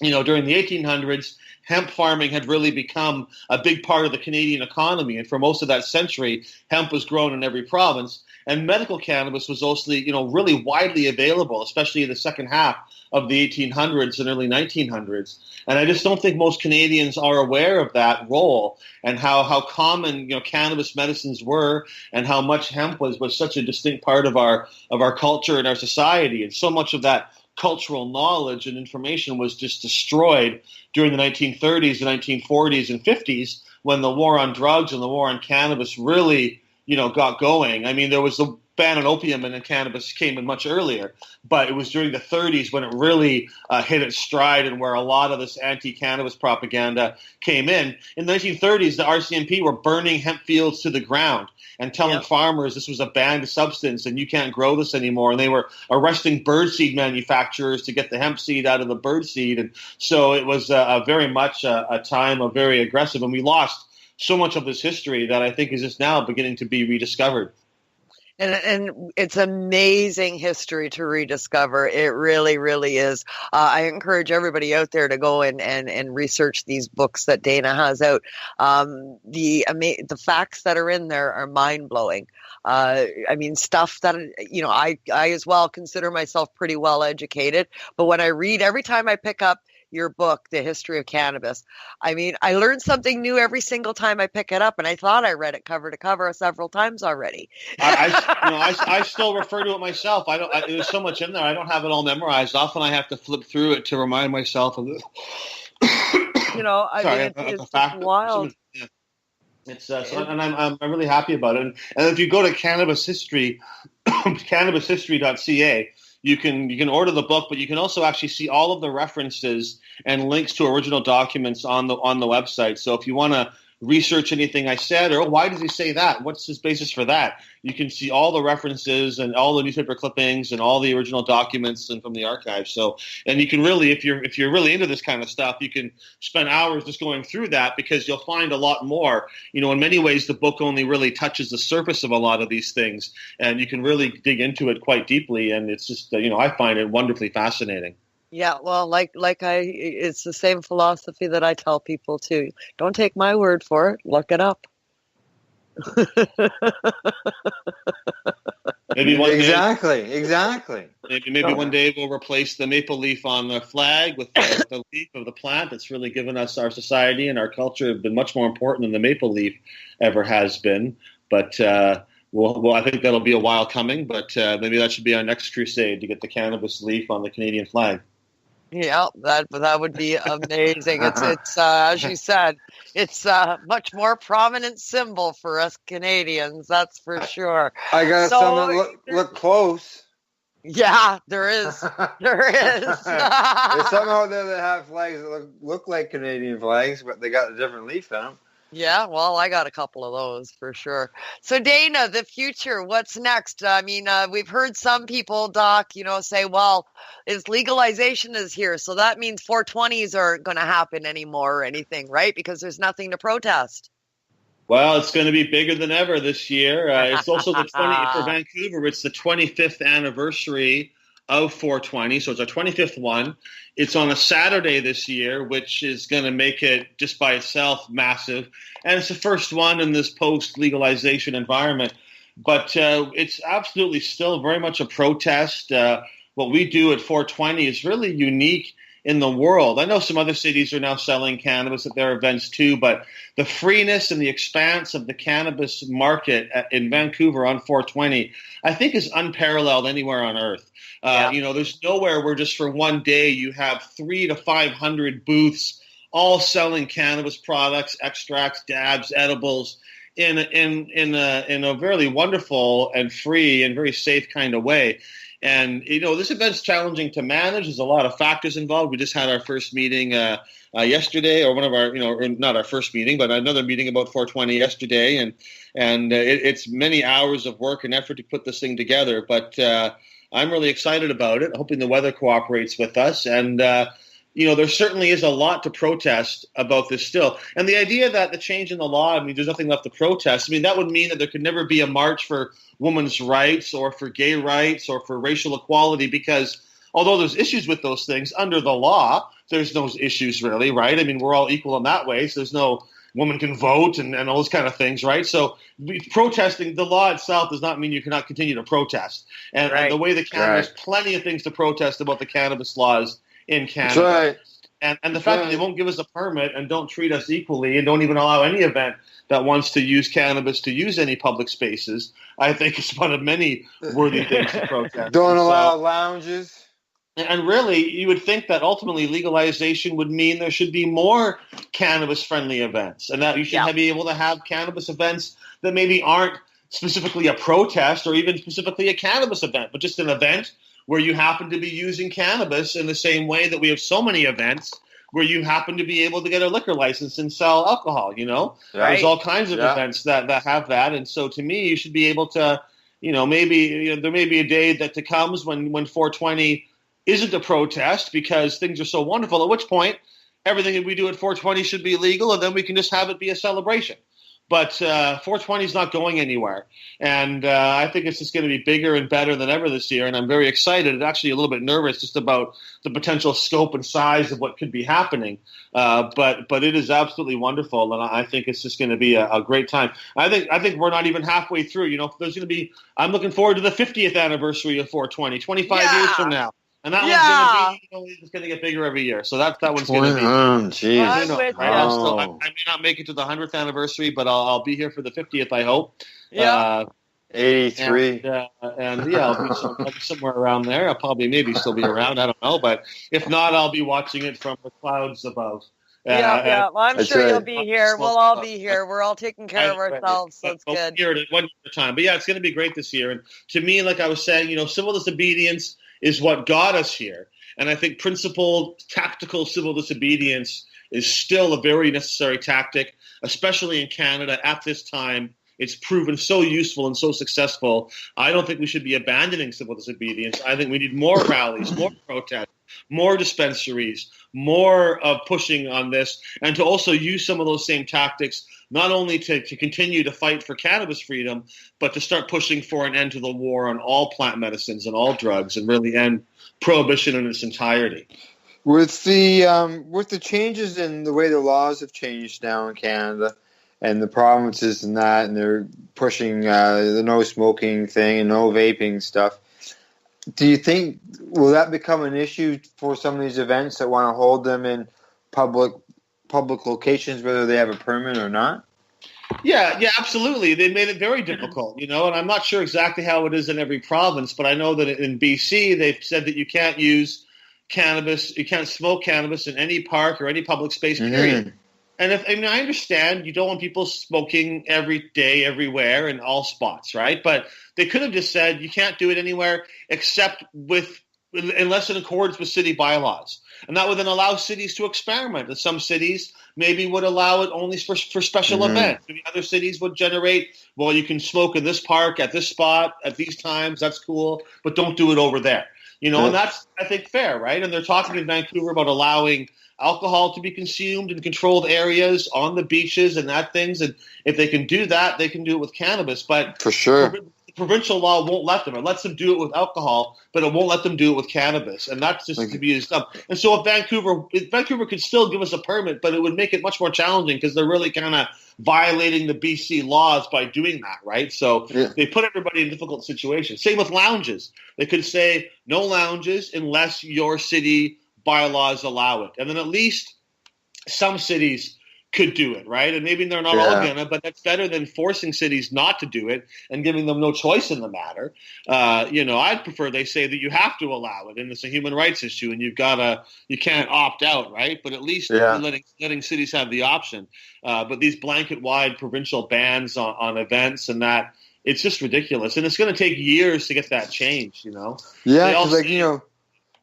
Speaker 10: during the 1800s, hemp farming had really become a big part of the Canadian economy. And for most of that century, hemp was grown in every province. And medical cannabis was also, really widely available, especially in the second half of the 1800s and early 1900s. And I just don't think most Canadians are aware of that role and how common, cannabis medicines were, and how much hemp was such a distinct part of our culture and our society. And so much of that cultural knowledge and information was just destroyed during the 1930s, the 1940s, and 50s, when the war on drugs and the war on cannabis really, got going. I mean, there was the ban on opium, and then cannabis came in much earlier, but it was during the 30s when it really hit its stride, and where a lot of this anti-cannabis propaganda came in. In the 1930s, the RCMP were burning hemp fields to the ground and telling farmers this was a banned substance and you can't grow this anymore. And they were arresting birdseed manufacturers to get the hemp seed out of the birdseed. And so it was very much a time of very aggressive, and we lost so much of this history that I think is just now beginning to be rediscovered.
Speaker 9: And it's amazing history to rediscover. It really, really is. I encourage everybody out there to go and research these books that Dana has out. The facts that are in there are mind-blowing. I mean, stuff that, I as well consider myself pretty well educated. But when I read, every time I pick up your book, The History of Cannabis, I mean, I learn something new every single time I pick it up, and I thought I read it cover to cover several times already.
Speaker 10: I still refer to it myself. There's so much in there. I don't have it all memorized. Often I have to flip through it to remind myself of it.
Speaker 9: It's wild.
Speaker 10: It's and I'm really happy about it. And if you go to Cannabis History, cannabishistory.ca, you can order the book, but you can also actually see all of the references and links to original documents on the website. So if you want to research anything I said, or why does he say that? What's his basis for that? You can see all the references and all the newspaper clippings and all the original documents and from the archive. So, and you can really, if you're really into this kind of stuff, you can spend hours just going through that, because you'll find a lot more. In many ways, the book only really touches the surface of a lot of these things, and you can really dig into it quite deeply. And it's just, I find it wonderfully fascinating.
Speaker 9: Yeah, well, it's the same philosophy that I tell people too. Don't take my word for it. Look it up.
Speaker 10: Maybe one
Speaker 8: exactly.
Speaker 10: Maybe one day we'll replace the maple leaf on the flag with the leaf of the plant that's really given us our society and our culture have been much more important than the maple leaf ever has been. But well, I think that'll be a while coming. But maybe that should be our next crusade, to get the cannabis leaf on the Canadian flag.
Speaker 9: Yeah, that would be amazing. It's as you said, it's a much more prominent symbol for us Canadians. That's for sure.
Speaker 8: I got some that look close.
Speaker 9: Yeah, there is. There is.
Speaker 8: There's some out there that have flags that look like Canadian flags, but they got a different leaf in them.
Speaker 9: Yeah, well, I got a couple of those for sure. So, Dana, the future, what's next? I mean, we've heard some people, Doc, say, well, legalization is here, so that means 420s aren't going to happen anymore or anything, right? Because there's nothing to protest.
Speaker 10: Well, it's going to be bigger than ever this year. It's also for Vancouver, it's the 25th anniversary of 420, so it's our 25th one. It's on a Saturday this year, which is going to make it just by itself massive. And it's the first one in this post-legalization environment. But it's absolutely still very much a protest. What we do at 420 is really unique in the world. I know some other cities are now selling cannabis at their events too, but the freeness and the expanse of the cannabis market in Vancouver on 420, I think, is unparalleled anywhere on earth. There's nowhere where just for one day you have 300 to 500 booths all selling cannabis products, extracts, dabs, edibles in a very wonderful and free and very safe kind of way. And, this event's challenging to manage. There's a lot of factors involved. We just had our first meeting yesterday, or one of our, not our first meeting, but another meeting about 420 yesterday. And it's many hours of work and effort to put this thing together. But I'm really excited about it, hoping the weather cooperates with us. And, there certainly is a lot to protest about this still. And the idea that the change in the law, there's nothing left to protest. That would mean that there could never be a march for women's rights or for gay rights or for racial equality, because although there's issues with those things, under the law, there's no issues really, right? We're all equal in that way, so there's no women can vote and all those kind of things, right? So protesting, the law itself does not mean you cannot continue to protest. And the way that there's plenty of things to protest about the cannabis laws in Canada.
Speaker 8: That's right.
Speaker 10: And the fact that they won't give us a permit and don't treat us equally and don't even allow any event that wants to use cannabis to use any public spaces, I think is one of many worthy things to protest.
Speaker 8: Don't allow lounges.
Speaker 10: And really, you would think that ultimately legalization would mean there should be more cannabis-friendly events, and that you should be able to have cannabis events that maybe aren't specifically a protest or even specifically a cannabis event, but just an event where you happen to be using cannabis in the same way that we have so many events where you happen to be able to get a liquor license and sell alcohol, There's all kinds of events that have that. And so to me, you should be able to, maybe there may be a day that comes when 420 isn't a protest because things are so wonderful, at which point everything that we do at 420 should be legal, and then we can just have it be a celebration. But 420 is not going anywhere, and I think it's just going to be bigger and better than ever this year, and I'm very excited and actually a little bit nervous just about the potential scope and size of what could be happening. But it is absolutely wonderful, and I think it's just going to be a great time. I think we're not even halfway through. There's going to be – I'm looking forward to the 50th anniversary of 420, 25 years from now. And that one's going to get bigger every year. So that one's going to be. I may not make it to the 100th anniversary, but I'll be here for the 50th, I hope.
Speaker 8: Yeah. 83.
Speaker 10: I'll be somewhere around there. I'll probably maybe still be around. I don't know. But if not, I'll be watching it from the clouds above.
Speaker 9: Well, I'm sure you'll be here. We'll all be here. We're all taking care of ourselves, so it's good.
Speaker 10: One year at a time. But yeah, it's going to be great this year. And to me, like I was saying, civil disobedience is what got us here. And I think principled, tactical civil disobedience is still a very necessary tactic, especially in Canada at this time. It's proven so useful and so successful. I don't think we should be abandoning civil disobedience. I think we need more rallies, more protests, more dispensaries, more of pushing on this, and to also use some of those same tactics, not only to continue to fight for cannabis freedom, but to start pushing for an end to the war on all plant medicines and all drugs and really end prohibition in its entirety.
Speaker 8: With the changes in the way the laws have changed now in Canada and the provinces and that, and they're pushing the no smoking thing and no vaping stuff, do you think will that become an issue for some of these events that want to hold them in public locations, whether they have a permit or not?
Speaker 10: Yeah, absolutely. They made it very difficult, and I'm not sure exactly how it is in every province, but I know that in BC they've said that you can't use cannabis, you can't smoke cannabis in any park or any public space, period. And I understand you don't want people smoking every day, everywhere, in all spots, right? But they could have just said you can't do it anywhere except unless in accordance with city bylaws. And that would then allow cities to experiment. And some cities maybe would allow it only for special events. Maybe other cities would generate, well, you can smoke in this park, at this spot, at these times, that's cool, but don't do it over there. And that's, I think, fair, right? And they're talking in Vancouver about allowing alcohol to be consumed in controlled areas on the beaches and that things. And if they can do that, they can do it with cannabis. But
Speaker 8: for sure,
Speaker 10: provincial law won't let them. It lets them do it with alcohol, but it won't let them do it with cannabis. And that's just to be used up. And so if Vancouver could still give us a permit, but it would make it much more challenging because they're really kind of violating the BC laws by doing that, right? So they put everybody in difficult situations. Same with lounges. They could say no lounges unless your city bylaws allow it. And then at least some cities could do it, right? And maybe they're not all gonna, but that's better than forcing cities not to do it and giving them no choice in the matter. I'd prefer they say that you have to allow it, and it's a human rights issue, and you can't opt out, right? But at least letting cities have the option. But these blanket-wide provincial bans on events and that, it's just ridiculous, and it's going to take years to get that changed.
Speaker 8: Yeah, because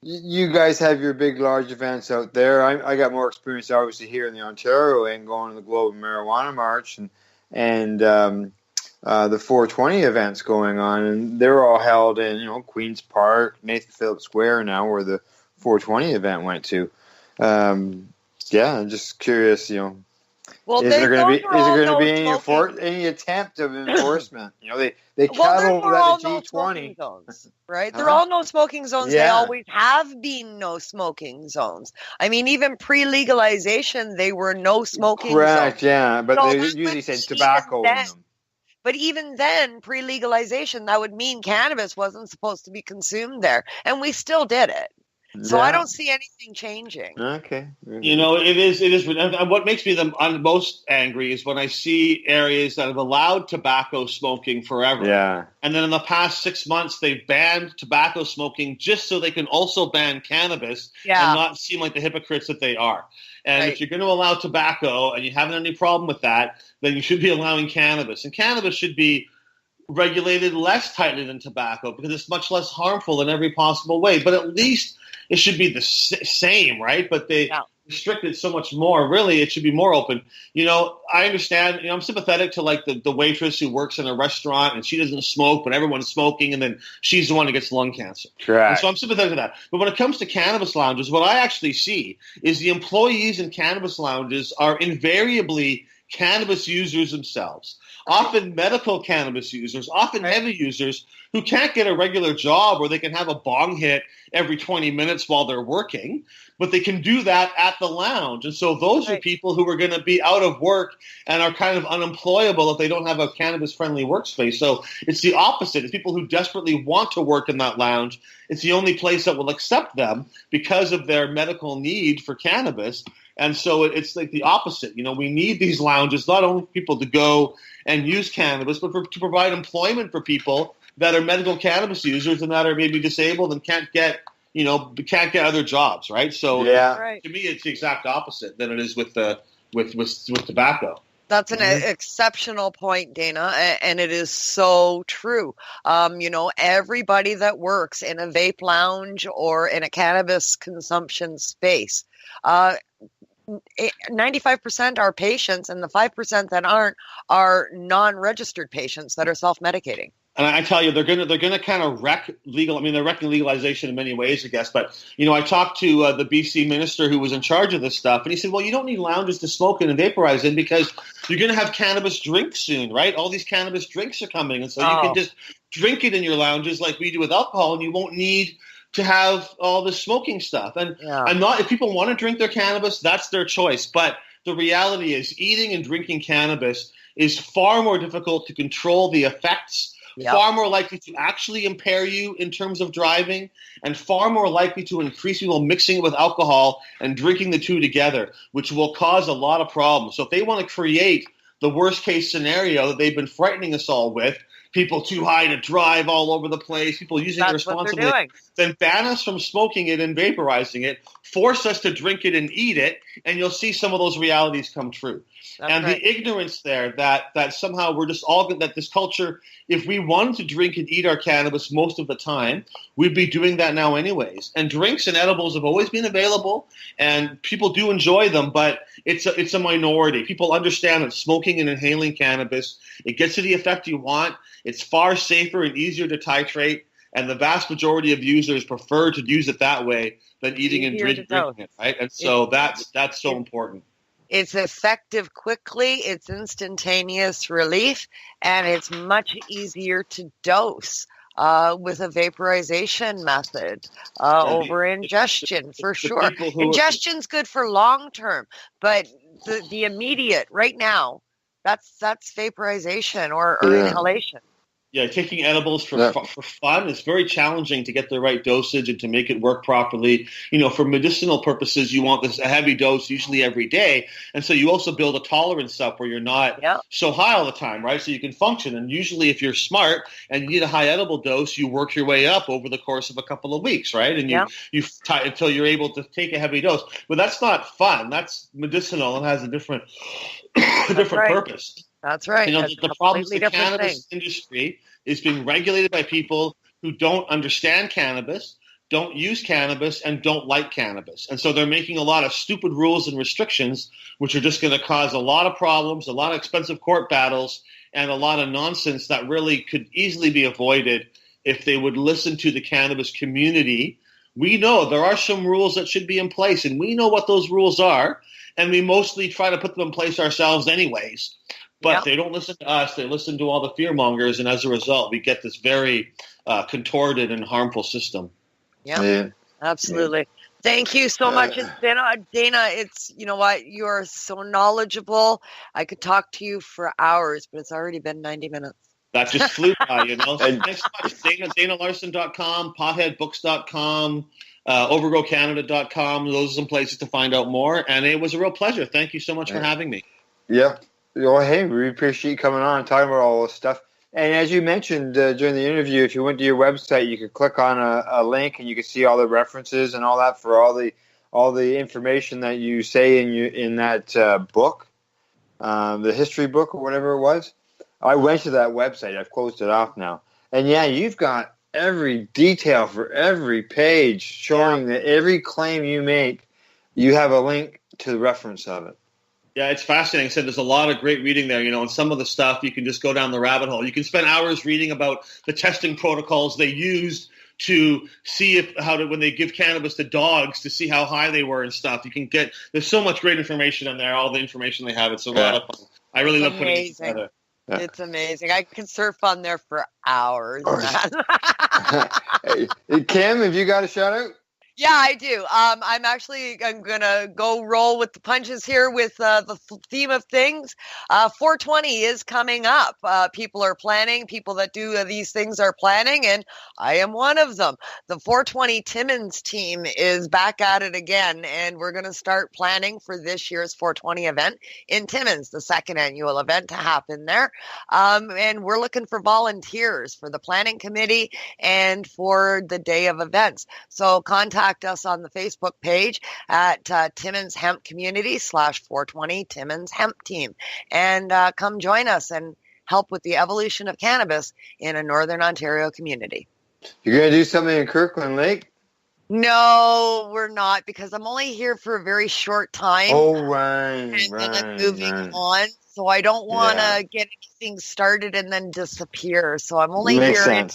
Speaker 8: you guys have your big, large events out there. I got more experience, obviously, here in the Ontario and going to the Global Marijuana March and the 420 events going on, and they're all held in Queen's Park, Nathan Phillips Square now, where the 420 event went to. I'm just curious,
Speaker 9: Well,
Speaker 8: is there going to be
Speaker 9: smoking.
Speaker 8: any attempt of enforcement? They
Speaker 9: Well,
Speaker 8: cattle
Speaker 9: they're
Speaker 8: that
Speaker 9: all
Speaker 8: the
Speaker 9: no
Speaker 8: G20
Speaker 9: smoking zones, right?
Speaker 8: Huh?
Speaker 9: They're all no smoking zones. They
Speaker 8: Yeah.
Speaker 9: always have been no smoking zones. I mean, even pre-legalization, they were no smoking
Speaker 8: Correct,
Speaker 9: zones.
Speaker 8: yeah, but
Speaker 9: So
Speaker 8: they
Speaker 9: that
Speaker 8: usually
Speaker 9: would
Speaker 8: said
Speaker 9: mean
Speaker 8: tobacco in
Speaker 9: then-
Speaker 8: them.
Speaker 9: But even then, pre-legalization, that would mean cannabis wasn't supposed to be consumed there, and we still did it. So I don't see anything changing.
Speaker 8: Okay.
Speaker 10: It is. And what makes me the most angry is when I see areas that have allowed tobacco smoking forever.
Speaker 8: Yeah.
Speaker 10: And then in the past 6 months, they've banned tobacco smoking just so they can also ban cannabis and not seem like the hypocrites that they are. And if you're going to allow tobacco and you haven't any problem with that, then you should be allowing cannabis. And cannabis should be regulated less tightly than tobacco because it's much less harmful in every possible way. But at least it should be the same, right? But they restrict it so much more. Really, it should be more open. I understand. I'm sympathetic to like the waitress who works in a restaurant and she doesn't smoke, but everyone's smoking, and then she's the one who gets lung cancer.
Speaker 8: Correct.
Speaker 10: And so I'm sympathetic to that. But when it comes to cannabis lounges, what I actually see is the employees in cannabis lounges are invariably cannabis users themselves. Often medical cannabis users, often heavy users who can't get a regular job where they can have a bong hit every 20 minutes while they're working, but they can do that at the lounge. And so those are people who are going to be out of work and are kind of unemployable if they don't have a cannabis-friendly workspace. So it's the opposite. It's people who desperately want to work in that lounge. It's the only place that will accept them because of their medical need for cannabis. And so it's like the opposite. We need these lounges, not only for people to go and use cannabis, but to provide employment for people that are medical cannabis users and that are maybe disabled and can't get other jobs, right? So to me, it's the exact opposite than it is with tobacco.
Speaker 9: That's an exceptional point, Dana, and it is so true. Everybody that works in a vape lounge or in a cannabis consumption space, 95% are patients, and the 5% that aren't are non-registered patients that are self-medicating.
Speaker 10: And I tell you, they're gonna kind of wreck legal. I mean, they're wrecking legalization in many ways, I guess. But I talked to the BC minister who was in charge of this stuff, and he said, "Well, you don't need lounges to smoke in and vaporize in because you're gonna have cannabis drinks soon, right? All these cannabis drinks are coming, and so you can just drink it in your lounges like we do with alcohol, and you won't need to have all this smoking stuff." And if people want to drink their cannabis, that's their choice. But the reality is, eating and drinking cannabis is far more difficult to control the effects. Far more likely to actually impair you in terms of driving, and far more likely to increase people mixing it with alcohol and drinking the two together, which will cause a lot of problems. So if they want to create the worst case scenario that they've been frightening us all with, people too high to drive all over the place, people using it responsibly, then ban us from smoking it and vaporizing it, force us to drink it and eat it, and you'll see some of those realities come true. The ignorance there that somehow we're just all good, that this culture, if we wanted to drink and eat our cannabis most of the time, we'd be doing that now anyways. And drinks and edibles have always been available, and people do enjoy them, but it's a minority. People understand that smoking and inhaling cannabis, it gets to the effect you want. It's far safer and easier to titrate, and the vast majority of users prefer to use it that way than eating and drinking it, right? And so that's so important.
Speaker 9: It's effective quickly, it's instantaneous relief, and it's much easier to dose with a vaporization method over ingestion, for sure. Ingestion's good for long term, but the immediate, right now, that's vaporization or inhalation.
Speaker 10: Yeah, taking edibles for fun is very challenging to get the right dosage and to make it work properly. For medicinal purposes, you want a heavy dose usually every day. And so you also build a tolerance up where you're not so high all the time, right? So you can function. And usually if you're smart and you need a high edible dose, you work your way up over the course of a couple of weeks, right? And you until you're able to take a heavy dose. But that's not fun. That's medicinal and has a different purpose.
Speaker 9: That's right.
Speaker 10: The problem is the cannabis industry is being regulated by people who don't understand cannabis, don't use cannabis, and don't like cannabis. And so they're making a lot of stupid rules and restrictions, which are just going to cause a lot of problems, a lot of expensive court battles, and a lot of nonsense that really could easily be avoided if they would listen to the cannabis community, we know there are some rules that should be in place, and we know what those rules are, and we mostly try to put them in place ourselves anyways. But they don't listen to us. They listen to all the fearmongers, and as a result, we get this very contorted and harmful system.
Speaker 9: Yeah, absolutely. Yeah. Thank you so much, Dana. It's, you know what, you are so knowledgeable. I could talk to you for hours, but it's already been 90 minutes.
Speaker 10: That just flew by, you know. So thanks so much. DanaLarsen.com, PotheadBooks.com, OvergroCanada.com. Those are some places to find out more. And it was a real pleasure. Thank you so much for having me.
Speaker 8: Yeah. Well, hey, we appreciate you coming on and talking about all this stuff. And as you mentioned during the interview, if you went to your website, you could click on a link and you could see all the references and all that for all the information that you say in that book, the history book or whatever it was. I went to that website. I've closed it off now. And yeah, you've got every detail for every page showing that every claim you make, you have a link to the reference of it.
Speaker 10: Yeah, it's fascinating. I said there's a lot of great reading there, you know, and some of the stuff you can just go down the rabbit hole. You can spend hours reading about the testing protocols they used to see when they give cannabis to dogs to see how high they were and stuff. You can there's so much great information in there, all the information they have. It's a lot of fun. I really love putting it together.
Speaker 9: Yeah. It's amazing. I can surf on there for hours.
Speaker 8: Hey, Kim, have you got a shout out?
Speaker 9: Yeah, I do. I'm going to go roll with the punches here with the theme of things. 420 is coming up. People are planning. People that do these things are planning, and I am one of them. The 420 Timmins team is back at it again, and we're going to start planning for this year's 420 event in Timmins, the second annual event to happen there. And we're looking for volunteers for the planning committee and for the day of events. So contact us on the Facebook page at Timmins Hemp Community /420 Timmins Hemp Team, and come join us and help with the evolution of cannabis in a Northern Ontario community.
Speaker 8: You're going to do something in Kirkland Lake?
Speaker 9: No, we're not, because I'm only here for a very short time.
Speaker 8: Oh, right.
Speaker 9: And then I'm moving on. So I don't want to get anything started and then disappear. So I'm only here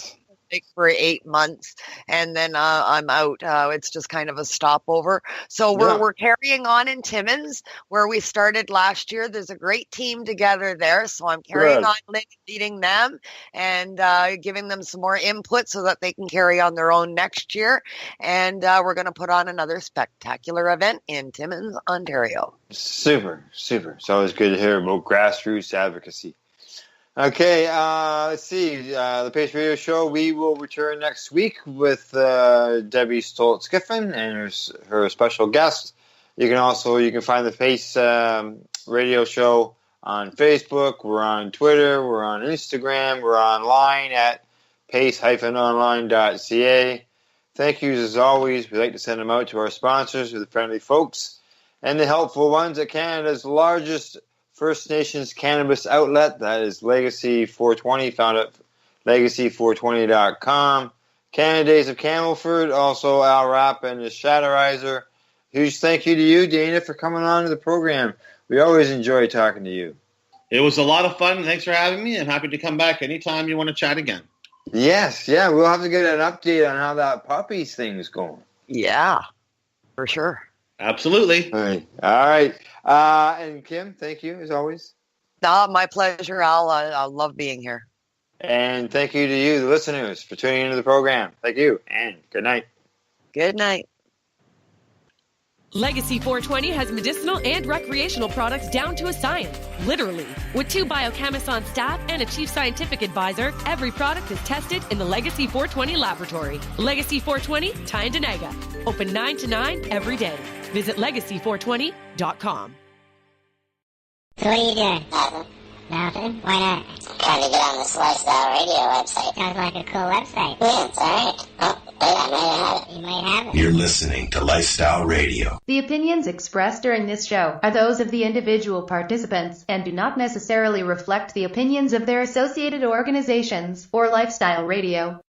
Speaker 9: for 8 months, and then I'm out. It's just kind of a stopover. So we're carrying on in Timmins, where we started last year. There's a great team together there, so I'm carrying on leading them and giving them some more input so that they can carry on their own next year. And we're going to put on another spectacular event in Timmins, Ontario.
Speaker 8: Super. It's always good to hear about grassroots advocacy. Okay, let's see. The Pace Radio Show, we will return next week with Debbie Stoltz-Giffen and her special guest. You can find the Pace Radio Show on Facebook. We're on Twitter. We're on Instagram. We're online at pace-online.ca. Thank yous as always. We'd like to send them out to our sponsors, the friendly folks, and the helpful ones at Canada's largest First Nations cannabis outlet. That is Legacy 420, found at legacy420.com. Canada Days of Camelford, also Al Rapp and the Shatterizer. Huge thank you to you, Dana, for coming on to the program. We always enjoy talking to you.
Speaker 10: It was a lot of fun. Thanks for having me. I'm happy to come back anytime you want to chat again.
Speaker 8: Yes, we'll have to get an update on how that puppies thing is going.
Speaker 9: Yeah, for sure.
Speaker 10: Absolutely.
Speaker 8: All right. And Kim, thank you as always.
Speaker 9: My pleasure, Al. I love being here.
Speaker 8: And thank you to you, the listeners, for tuning into the program. Thank you, and good night.
Speaker 9: Good night.
Speaker 2: Legacy 420 has medicinal and recreational products down to a science, literally. With 2 biochemists on staff and a chief scientific advisor, every product is tested in the Legacy 420 laboratory. Legacy 420, Tyendinaga. Open 9 to 9 every day. Visit legacy420.com.
Speaker 3: So what are you doing? Nothing. Why not?
Speaker 4: Trying to get on this Lifestyle Radio website.
Speaker 3: Sounds like a cool website.
Speaker 4: Yeah, it's alright. Oh, wait, I might have it.
Speaker 3: You might have it.
Speaker 5: You're listening to Lifestyle Radio.
Speaker 6: The opinions expressed during this show are those of the individual participants and do not necessarily reflect the opinions of their associated organizations or Lifestyle Radio.